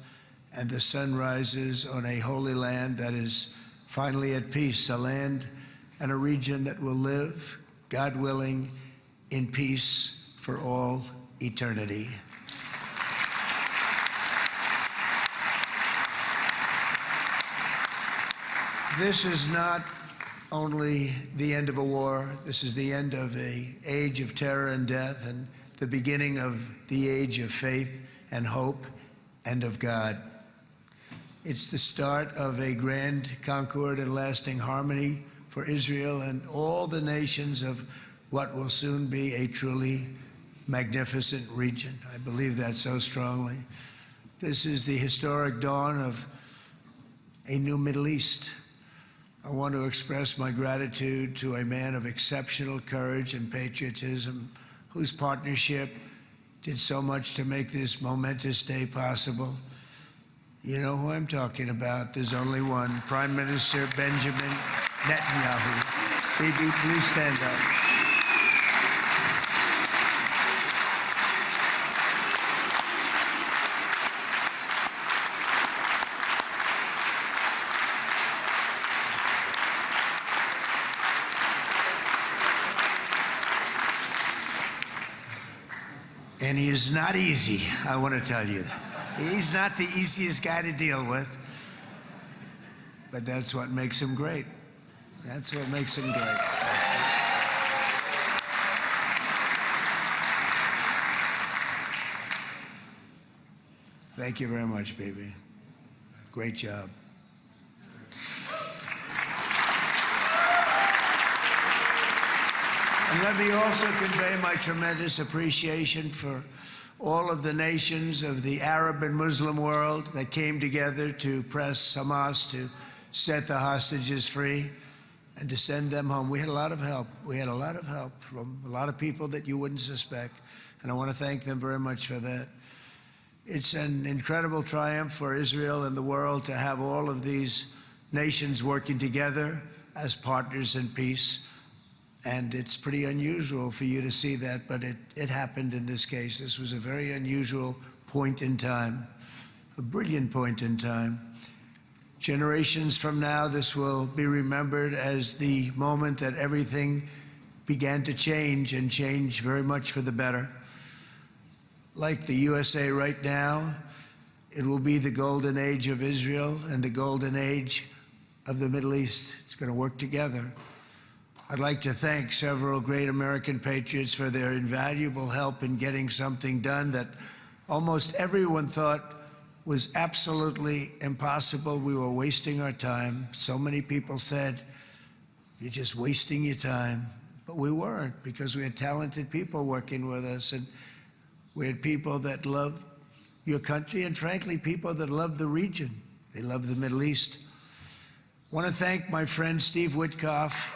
and the sun rises on a holy land that is finally at peace, a land and a region that will live, God willing, in peace for all eternity. This is not only the end of a war, this is the end of an age of terror and death and the beginning of the age of faith and hope and of God. It's the start of a grand concord and lasting harmony for Israel and all the nations of what will soon be a truly magnificent region. I believe that so strongly. This is the historic dawn of a new Middle East. I want to express my gratitude to a man of exceptional courage and patriotism, whose partnership did so much to make this momentous day possible. You know who I'm talking about. There's only one, Prime Minister Benjamin Netanyahu. Bibi, please stand up. And he is not easy, I want to tell you. He's not the easiest guy to deal with, but that's what makes him great. That's what makes him great. Thank you very much, baby. Great job. And let me also convey my tremendous appreciation for all of the nations of the Arab and Muslim world that came together to press Hamas to set the hostages free and to send them home. We had a lot of help. We had a lot of help from a lot of people that you wouldn't suspect, and I want to thank them very much for that. It's an incredible triumph for Israel and the world to have all of these nations working together as partners in peace. And it's pretty unusual for you to see that, but it happened in this case. This was a very unusual point in time, a brilliant point in time. Generations from now, this will be remembered as the moment that everything began to change, and change very much for the better. Like the USA right now, it will be the golden age of Israel and the golden age of the Middle East. It's going to work together. I'd like to thank several great American patriots for their invaluable help in getting something done that almost everyone thought was absolutely impossible. We were wasting our time. So many people said, "You're just wasting your time." But we weren't, because we had talented people working with us, and we had people that loved your country, and frankly, people that loved the region. They loved the Middle East. I want to thank my friend Steve Witkoff.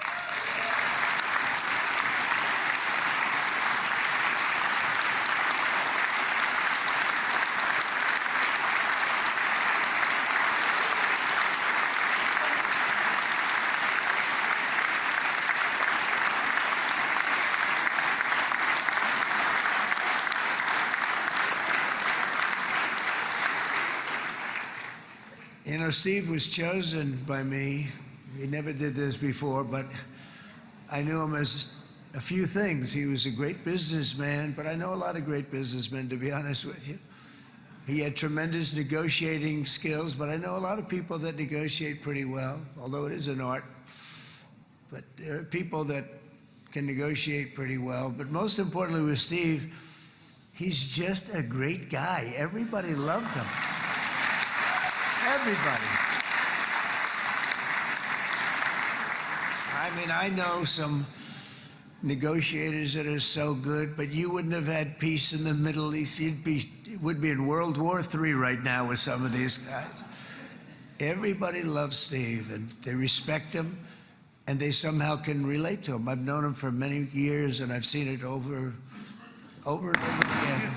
You know, Steve was chosen by me. He never did this before, but I knew him as a few things. He was a great businessman, but I know a lot of great businessmen, to be honest with you. He had tremendous negotiating skills, but I know a lot of people that negotiate pretty well, although it is an art. But there are people that can negotiate pretty well. But most importantly with Steve, he's just a great guy. Everybody loved him. Everybody. I mean, I know some negotiators that are so good, but you wouldn't have had peace in the Middle East. It would be in World War III right now with some of these guys. Everybody loves Steve, and they respect him, and they somehow can relate to him. I've known him for many years, and I've seen it over over and over again.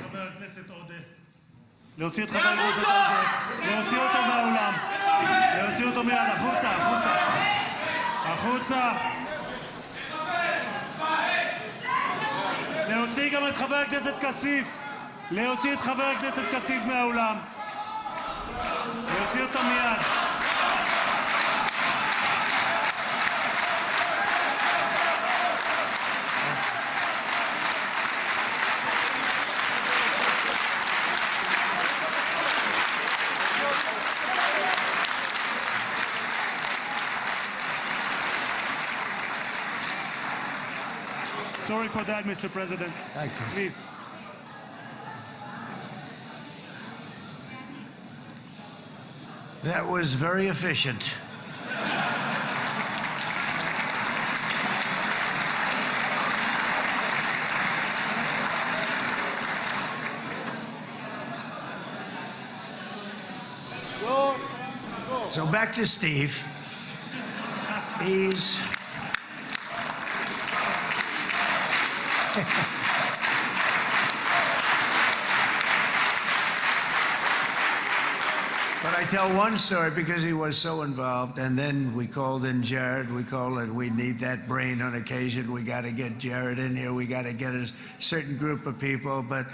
להוציא את חבר הכנסת עודה, להוציא אותו מהאולם, להוציא אותו מיד, החוצה, החוצה, החוצה. להוציא גם את חבר הכנסת כסיף, להוציא את חבר הכנסת כסיף מהאולם, להוציא אותו מיד. Sorry for that, Mr. President.
Thank you.
Please.
That was very efficient. So back to Steve. He's But I tell one story because he was so involved, and then we called in Jared. We need that brain on occasion. We got to get Jared in here. We got to get a certain group of people. But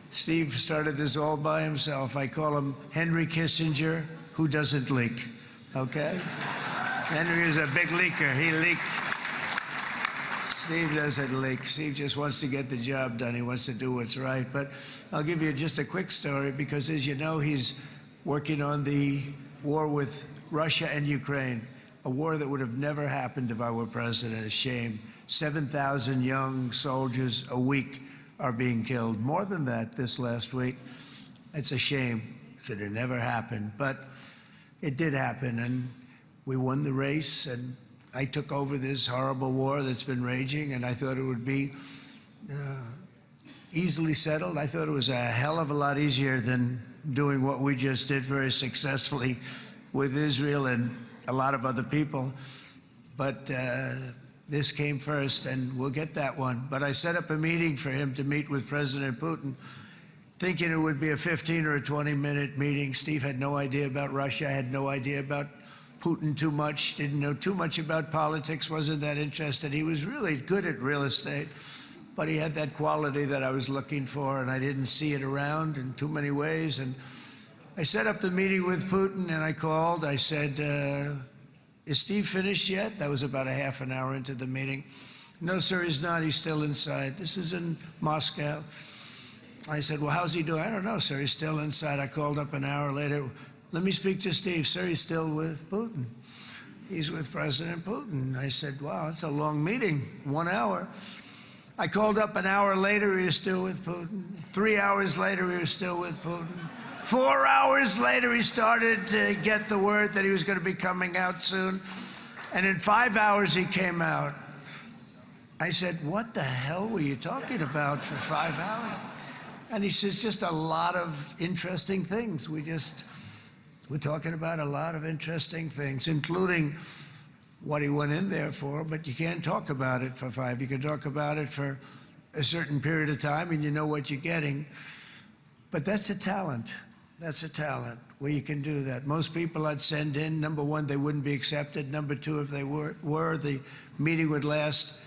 Steve started this all by himself. I call him Henry Kissinger, who doesn't leak. Okay? Henry is a big leaker. He leaked. Steve doesn't leak. Steve just wants to get the job done. He wants to do what's right. But I'll give you just a quick story because, as you know, he's working on the war with Russia and Ukraine, a war that would have never happened if I were president. A shame. 7,000 young soldiers a week are being killed. More than that this last week. It's a shame. Should have never happened. But it did happen, and we won the race, and I took over this horrible war that's been raging, and I thought it would be easily settled. I thought it was a hell of a lot easier than doing what we just did very successfully with Israel and a lot of other people. But this came first, and we'll get that one. But I set up a meeting for him to meet with President Putin, thinking it would be a 15 or a 20-minute meeting. Steve had no idea about Russia, had no idea about Putin too much, didn't know too much about politics, wasn't that interested. He was really good at real estate, but he had that quality that I was looking for, and I didn't see it around in too many ways. And I set up the meeting with Putin, and I called. I said, is Steve finished yet? That was about a half an hour into the meeting. No, sir, he's not. He's still inside. This is in Moscow. I said, well, how's he doing? I don't know, sir. He's still inside. I called up an hour later. Let me speak to Steve. Sir, he's still with Putin. He's with President Putin. I said, wow, it's a long meeting, 1 hour. I called up an hour later, he was still with Putin. 3 hours later, he was still with Putin. 4 hours later, he started to get the word that he was going to be coming out soon. And in 5 hours, he came out. I said, what the hell were you talking about for 5 hours? And he says, just a lot of interesting things. We're talking about a lot of interesting things, including what he went in there for, but you can't talk about it for 5. You can talk about it for a certain period of time, and you know what you're getting. But that's a talent. That's a talent, where you can do that. Most people I'd send in, number one, they wouldn't be accepted. Number two, if they were, the meeting would last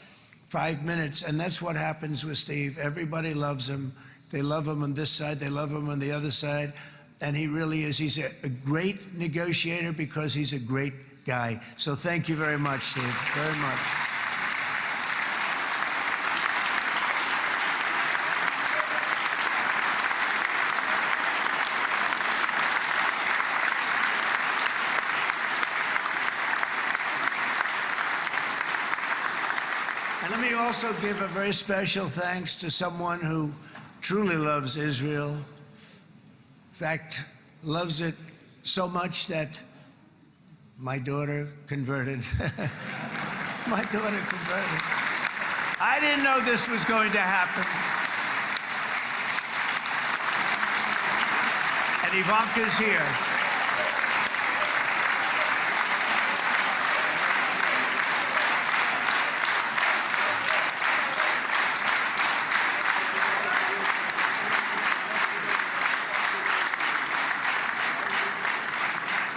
5 minutes, and that's what happens with Steve. Everybody loves him. They love him on this side. They love him on the other side. And he really is. He's a great negotiator because he's a great guy. So thank you very much, Steve, very much. And let me also give a very special thanks to someone who truly loves Israel. In fact, loves it so much that my daughter converted. My daughter converted. I didn't know this was going to happen. And Ivanka's here.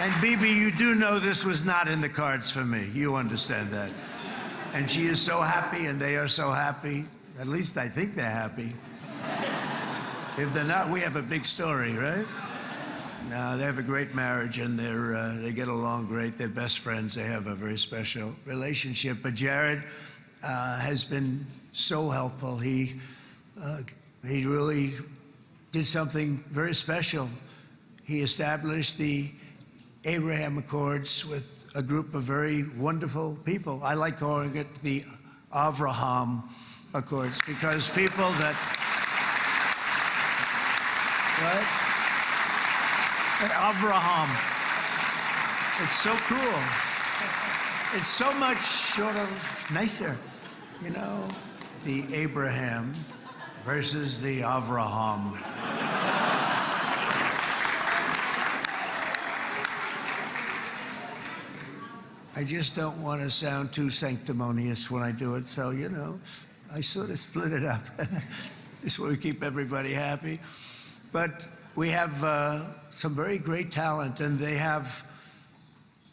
And Bibi, you do know this was not in the cards for me. You understand that. And she is so happy, and they are so happy. At least I think they're happy. If they're not, we have a big story, right? No, they have a great marriage, and they get along great. They're best friends. They have a very special relationship. But Jared has been so helpful. He really did something very special. He established the Abraham Accords with a group of very wonderful people. I like calling it the Avraham Accords, because people that, right? Avraham. It's so cool. It's so much sort of nicer, you know? The Abraham versus the Avraham. I just don't want to sound too sanctimonious when I do it, so, you know, I sort of split it up. This way we keep everybody happy. But we have some very great talent, and they have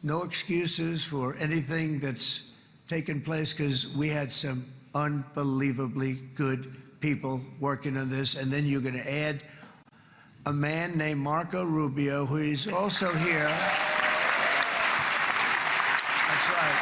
no excuses for anything that's taken place, because we had some unbelievably good people working on this. And then you're going to add a man named Marco Rubio, who is also here. That's right.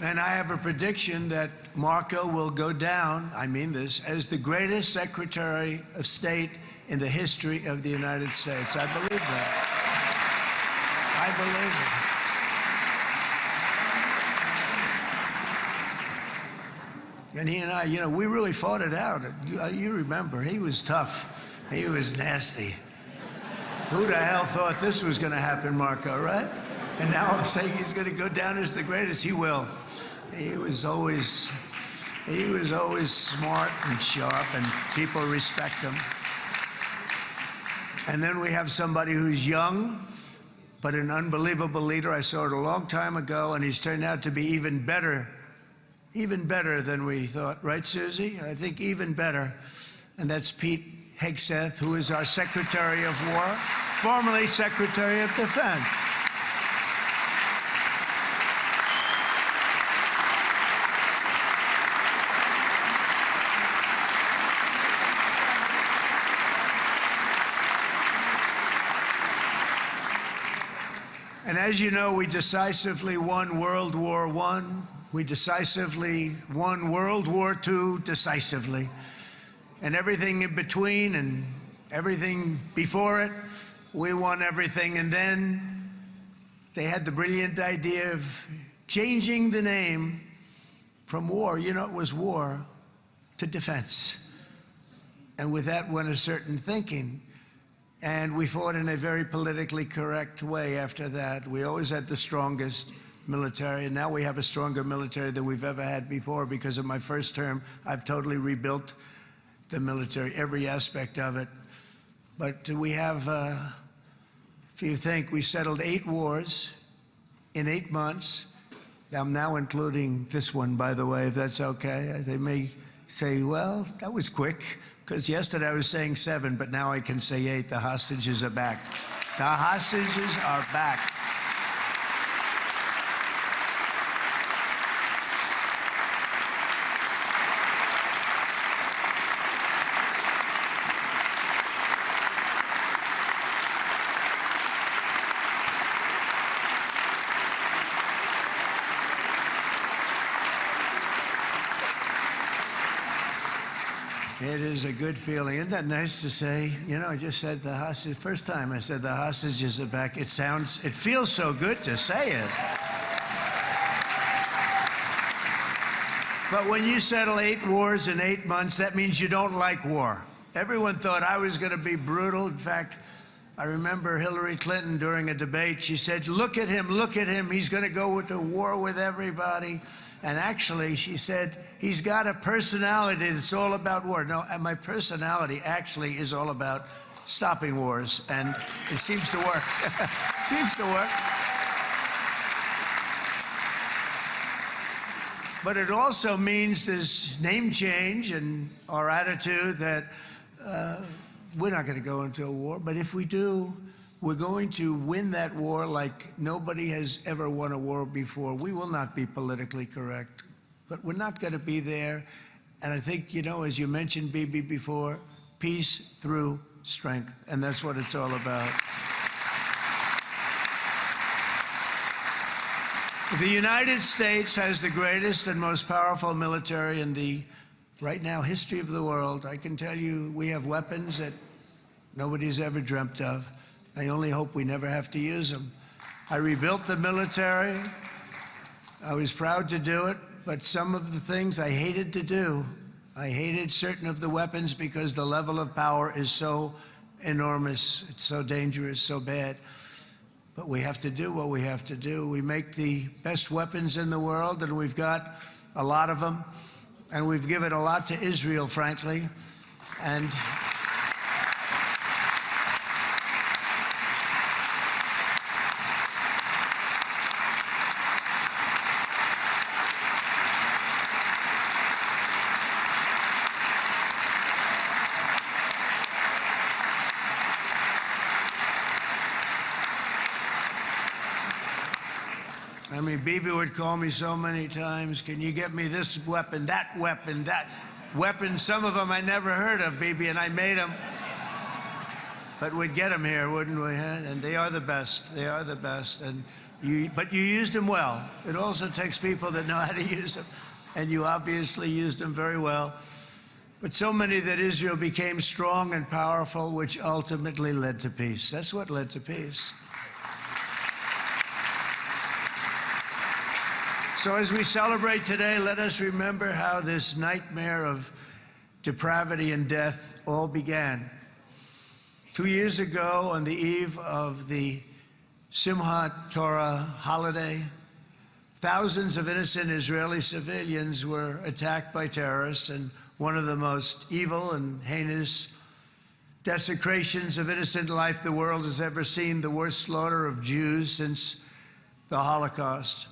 And I have a prediction that Marco will go down, I mean this, as the greatest Secretary of State in the history of the United States. I believe that. I believe it. And he and I, you know, we really fought it out. You remember, he was tough. He was nasty. Who the hell thought this was going to happen, Marco, right? And now I'm saying he's going to go down as the greatest. He will. He was always smart and sharp, and people respect him. And then we have somebody who's young, but an unbelievable leader. I saw it a long time ago, and he's turned out to be even better than we thought. Right, Susie? I think even better. And that's Pete Hegseth, who is our Secretary of War, formerly Secretary of Defense. And as you know, we decisively won World War I. We decisively won World War II decisively. And everything in between and everything before it, we won everything. And then they had the brilliant idea of changing the name from war, you know, it was war, to defense. And with that went a certain thinking. And we fought in a very politically correct way after that. We always had the strongest military, and now we have a stronger military than we've ever had before. Because of my first term, I've totally rebuilt the military, every aspect of it. But we have, if you think, we settled 8 wars in 8 months. I'm now including this one, by the way, if that's okay. They may say, well, that was quick. Because yesterday I was saying 7, but now I can say 8. The hostages are back. The hostages are back. It is a good feeling. Isn't that nice to say? You know, I just said the hostage, first time I said the hostages are back. It feels so good to say it. But when you settle 8 wars in 8 months, that means you don't like war. Everyone thought I was going to be brutal. In fact, I remember Hillary Clinton during a debate, she said, look at him, he's going to go to war with everybody. And actually, she said, he's got a personality that's all about war. No, and my personality actually is all about stopping wars, and it seems to work. It seems to work. But it also means this name change and our attitude that we're not going to go into a war, but if we do, we're going to win that war like nobody has ever won a war before. We will not be politically correct, but we're not going to be there. And I think, you know, as you mentioned, Bibi, before, peace through strength, and that's what it's all about. The United States has the greatest and most powerful military in the, right now, history of the world. I can tell you we have weapons that nobody's ever dreamt of. I only hope we never have to use them. I rebuilt the military. I was proud to do it, but some of the things I hated to do. I hated certain of the weapons because the level of power is so enormous, it's so dangerous, so bad. But we have to do what we have to do. We make the best weapons in the world, and we've got a lot of them. And we've given a lot to Israel, frankly. And I mean, Bibi would call me so many times, can you get me this weapon, that weapon, that weapon? Some of them I never heard of, Bibi, and I made them. But we'd get them here, wouldn't we? And they are the best. They are the best. But you used them well. It also takes people that know how to use them. And you obviously used them very well. But so many that Israel became strong and powerful, which ultimately led to peace. That's what led to peace. So as we celebrate today, let us remember how this nightmare of depravity and death all began. 2 years ago, on the eve of the Simchat Torah holiday, thousands of innocent Israeli civilians were attacked by terrorists, and one of the most evil and heinous desecrations of innocent life the world has ever seen, the worst slaughter of Jews since the Holocaust.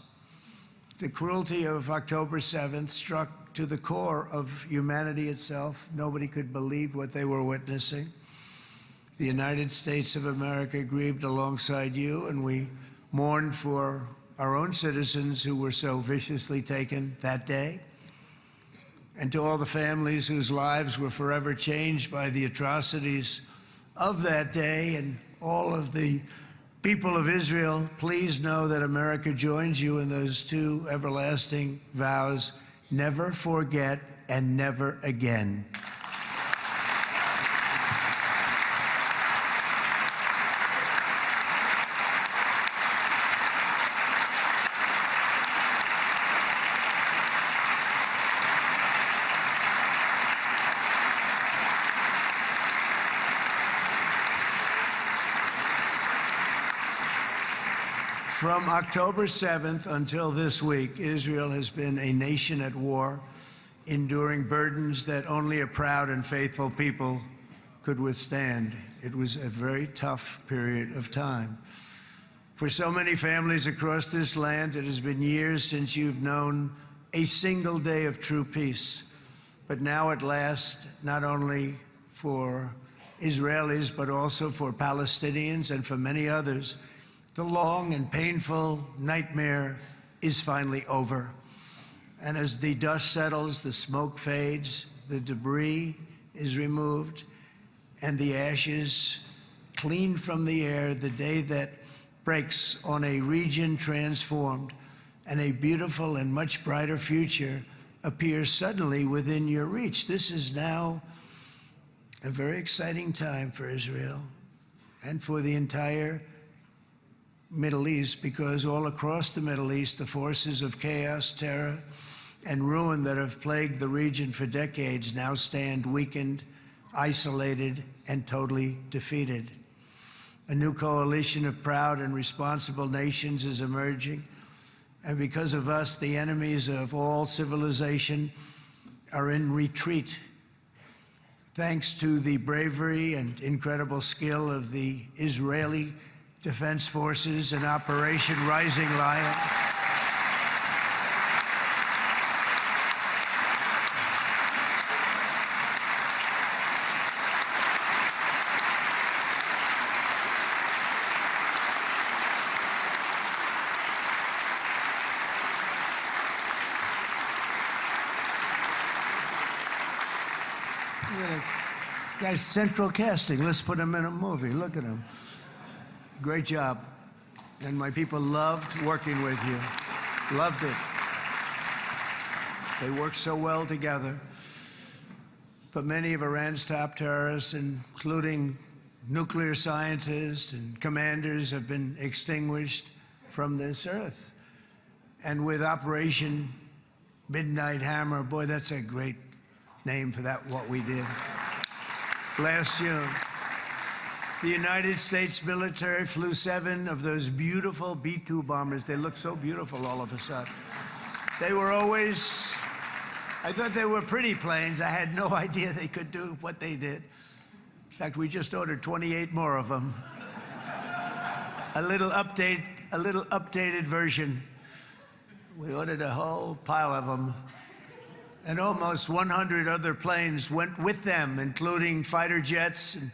The cruelty of October 7th struck to the core of humanity itself. Nobody could believe what they were witnessing. The United States of America grieved alongside you, and we mourned for our own citizens who were so viciously taken that day. And to all the families whose lives were forever changed by the atrocities of that day, and all of the people of Israel, please know that America joins you in those two everlasting vows: never forget and never again. From October 7th until this week, Israel has been a nation at war, enduring burdens that only a proud and faithful people could withstand. It was a very tough period of time. For so many families across this land, it has been years since you've known a single day of true peace. But now at last, not only for Israelis, but also for Palestinians and for many others, the long and painful nightmare is finally over. And as the dust settles, the smoke fades, the debris is removed, and the ashes cleaned from the air, the day that breaks on a region transformed, and a beautiful and much brighter future appears suddenly within your reach. This is now a very exciting time for Israel and for the entire Middle East, because all across the Middle East, the forces of chaos, terror, and ruin that have plagued the region for decades now stand weakened, isolated, and totally defeated. A new coalition of proud and responsible nations is emerging, and because of us, the enemies of all civilization are in retreat. Thanks to the bravery and incredible skill of the Israeli Defense Forces and Operation Rising Lion. Guy's central casting. Let's put him in a movie. Look at him. Great job. And my people loved working with you. Loved it. They worked so well together. But many of Iran's top terrorists, including nuclear scientists and commanders, have been extinguished from this earth. And with Operation Midnight Hammer, boy, that's a great name for that, what we did. Last June, the United States military flew 7 of those beautiful B-2 bombers. They look so beautiful all of a sudden. They were always, I thought they were pretty planes. I had no idea they could do what they did. In fact, we just ordered 28 more of them. A little updated version. We ordered a whole pile of them. And almost 100 other planes went with them, including fighter jets. And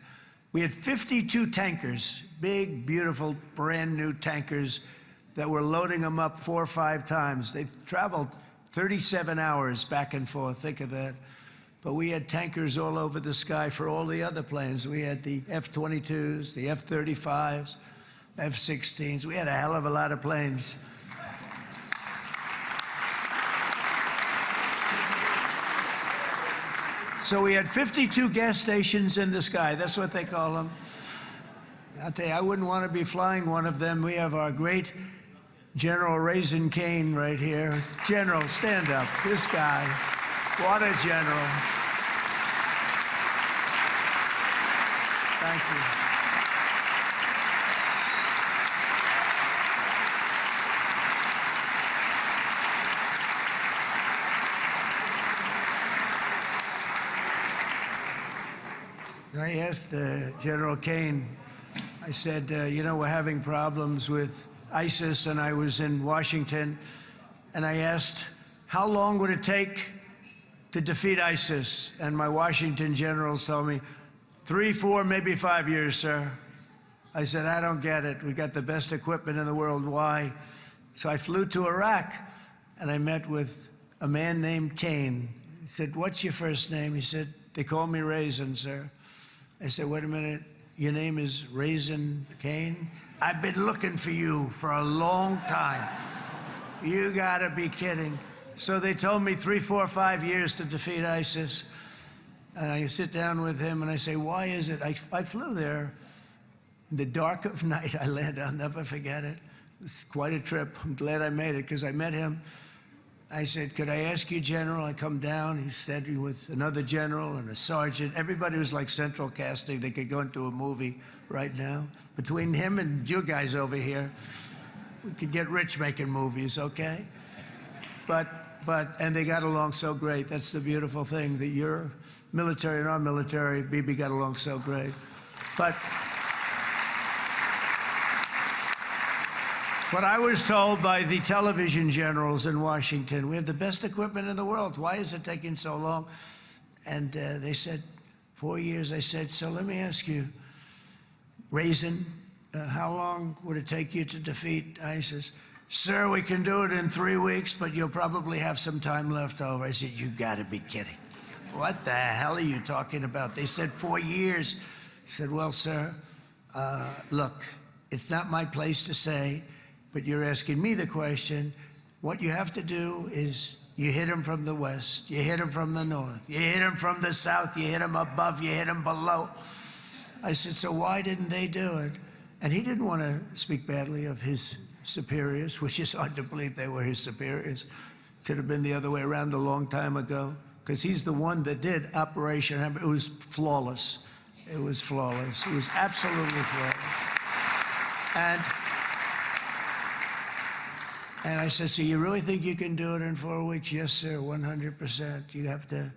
we had 52 tankers, big, beautiful, brand new tankers that were loading them up 4 or 5 times. They traveled 37 hours back and forth, think of that. But we had tankers all over the sky for all the other planes. We had the F-22s, the F-35s, F-16s. We had a hell of a lot of planes. So we had 52 gas stations in the sky. That's what they call them. I'll tell you, I wouldn't want to be flying one of them. We have our great General Raisin Cain right here. General, stand up. This guy. What a general. Thank you. I asked General Cain, I said, you know, we're having problems with ISIS, and I was in Washington, and I asked, how long would it take to defeat ISIS? And my Washington generals told me, 3, 4, maybe 5 years, sir. I said, I don't get it. We got the best equipment in the world. Why? So I flew to Iraq, and I met with a man named Cain. He said, what's your first name? He said, they call me Raisin, sir. I said, wait a minute, your name is Raisin Cain? I've been looking for you for a long time. You gotta be kidding. So they told me 3, 4, 5 years to defeat ISIS. And I sit down with him and I say, why is it? I flew there in the dark of night. I landed, I'll never forget it. It was quite a trip. I'm glad I made it because I met him. I said, could I ask you, General? I come down. He said with another general and a sergeant. Everybody was like central casting. They could go into a movie right now. Between him and you guys over here, we could get rich making movies, okay? And they got along so great. That's the beautiful thing, that your military and our military, Bibi, got along so great. But I was told by the television generals in Washington, we have the best equipment in the world. Why is it taking so long? And they said, 4 years. I said, so let me ask you, Raisin, how long would it take you to defeat ISIS? Sir, we can do it in 3 weeks, but you'll probably have some time left over. I said, you gotta be kidding. What the hell are you talking about? They said 4 years. I said, well, sir, look, it's not my place to say, but you're asking me the question. What you have to do is you hit them from the west, you hit them from the north, you hit them from the south, you hit them above, you hit them below. I said, so why didn't they do it? And he didn't want to speak badly of his superiors, which is hard to believe they were his superiors. It should have been the other way around a long time ago, because he's the one that did Operation Hammer. It was flawless. It was flawless. It was absolutely flawless. And I said, so you really think you can do it in 4 weeks? Yes, sir, 100%. You have to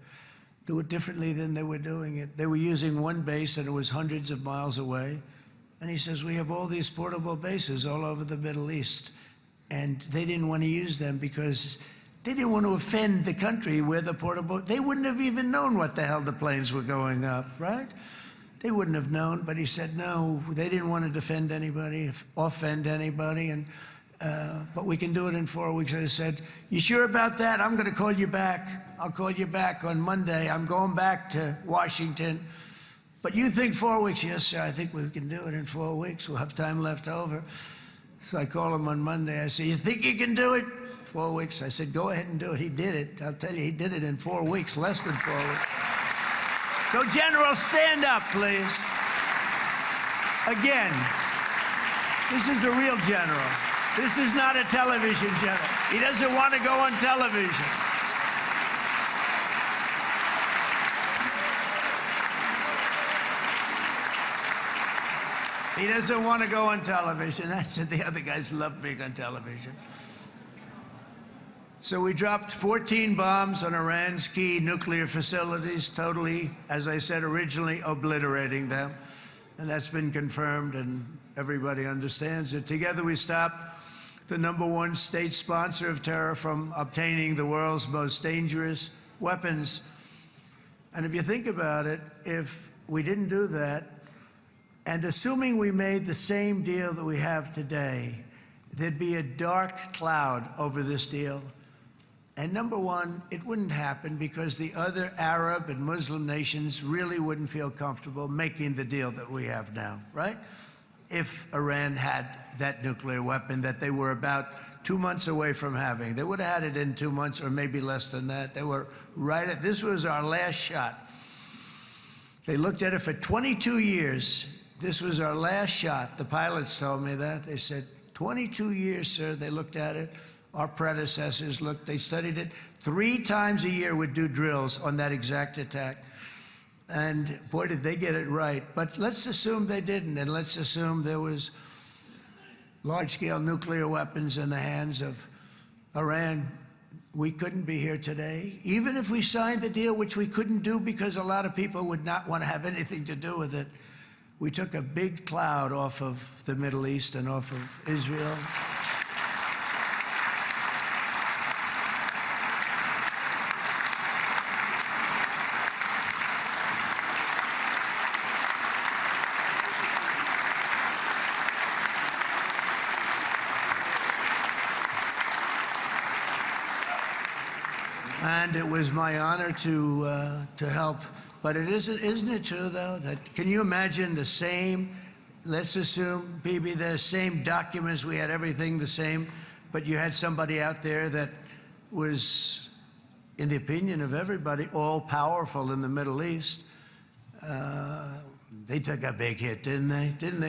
do it differently than they were doing it. They were using one base and it was hundreds of miles away. And he says, we have all these portable bases all over the Middle East. And they didn't want to use them because they didn't want to offend the country where the portable, they wouldn't have even known what the hell the planes were going up, right? They wouldn't have known, but he said, no, they didn't want to defend anybody, offend anybody, and but we can do it in 4 weeks. I said, you sure about that? I'm going to call you back. I'll call you back on Monday. I'm going back to Washington. But you think 4 weeks? Yes, sir, I think we can do it in 4 weeks. We'll have time left over. So I call him on Monday. I say, you think you can do it? 4 weeks. I said, go ahead and do it. He did it. I'll tell you, he did it in 4 weeks, less than 4 weeks. So, General, stand up, please. Again, this is a real general. This is not a television general. He doesn't want to go on television. He doesn't want to go on television. That's it. The other guys love being on television. So we dropped 14 bombs on Iran's key nuclear facilities, totally, as I said originally, obliterating them. And that's been confirmed, and everybody understands it. Together we stopped the #1 state sponsor of terror from obtaining the world's most dangerous weapons. And if you think about it, if we didn't do that, and assuming we made the same deal that we have today, there'd be a dark cloud over this deal. And #1, it wouldn't happen because the other Arab and Muslim nations really wouldn't feel comfortable making the deal that we have now, right? If Iran had that nuclear weapon that they were about 2 months away from having. They would have had it in 2 months or maybe less than that. They were right at, this was our last shot. They looked at it for 22 years. This was our last shot. The pilots told me that. They said, 22 years, sir. They looked at it. Our predecessors looked, they studied it. 3 times a year would do drills on that exact attack. And boy, did they get it right. But let's assume they didn't, and let's assume there was large-scale nuclear weapons in the hands of Iran. We couldn't be here today. Even if we signed the deal, which we couldn't do because a lot of people would not want to have anything to do with it, we took a big cloud off of the Middle East and off of Israel. And it was my honor to help. But isn't it true, though, that can you imagine the same, let's assume, Bibi, the same documents, we had everything the same, but you had somebody out there that was, in the opinion of everybody, all-powerful in the Middle East. They took a big hit, didn't they?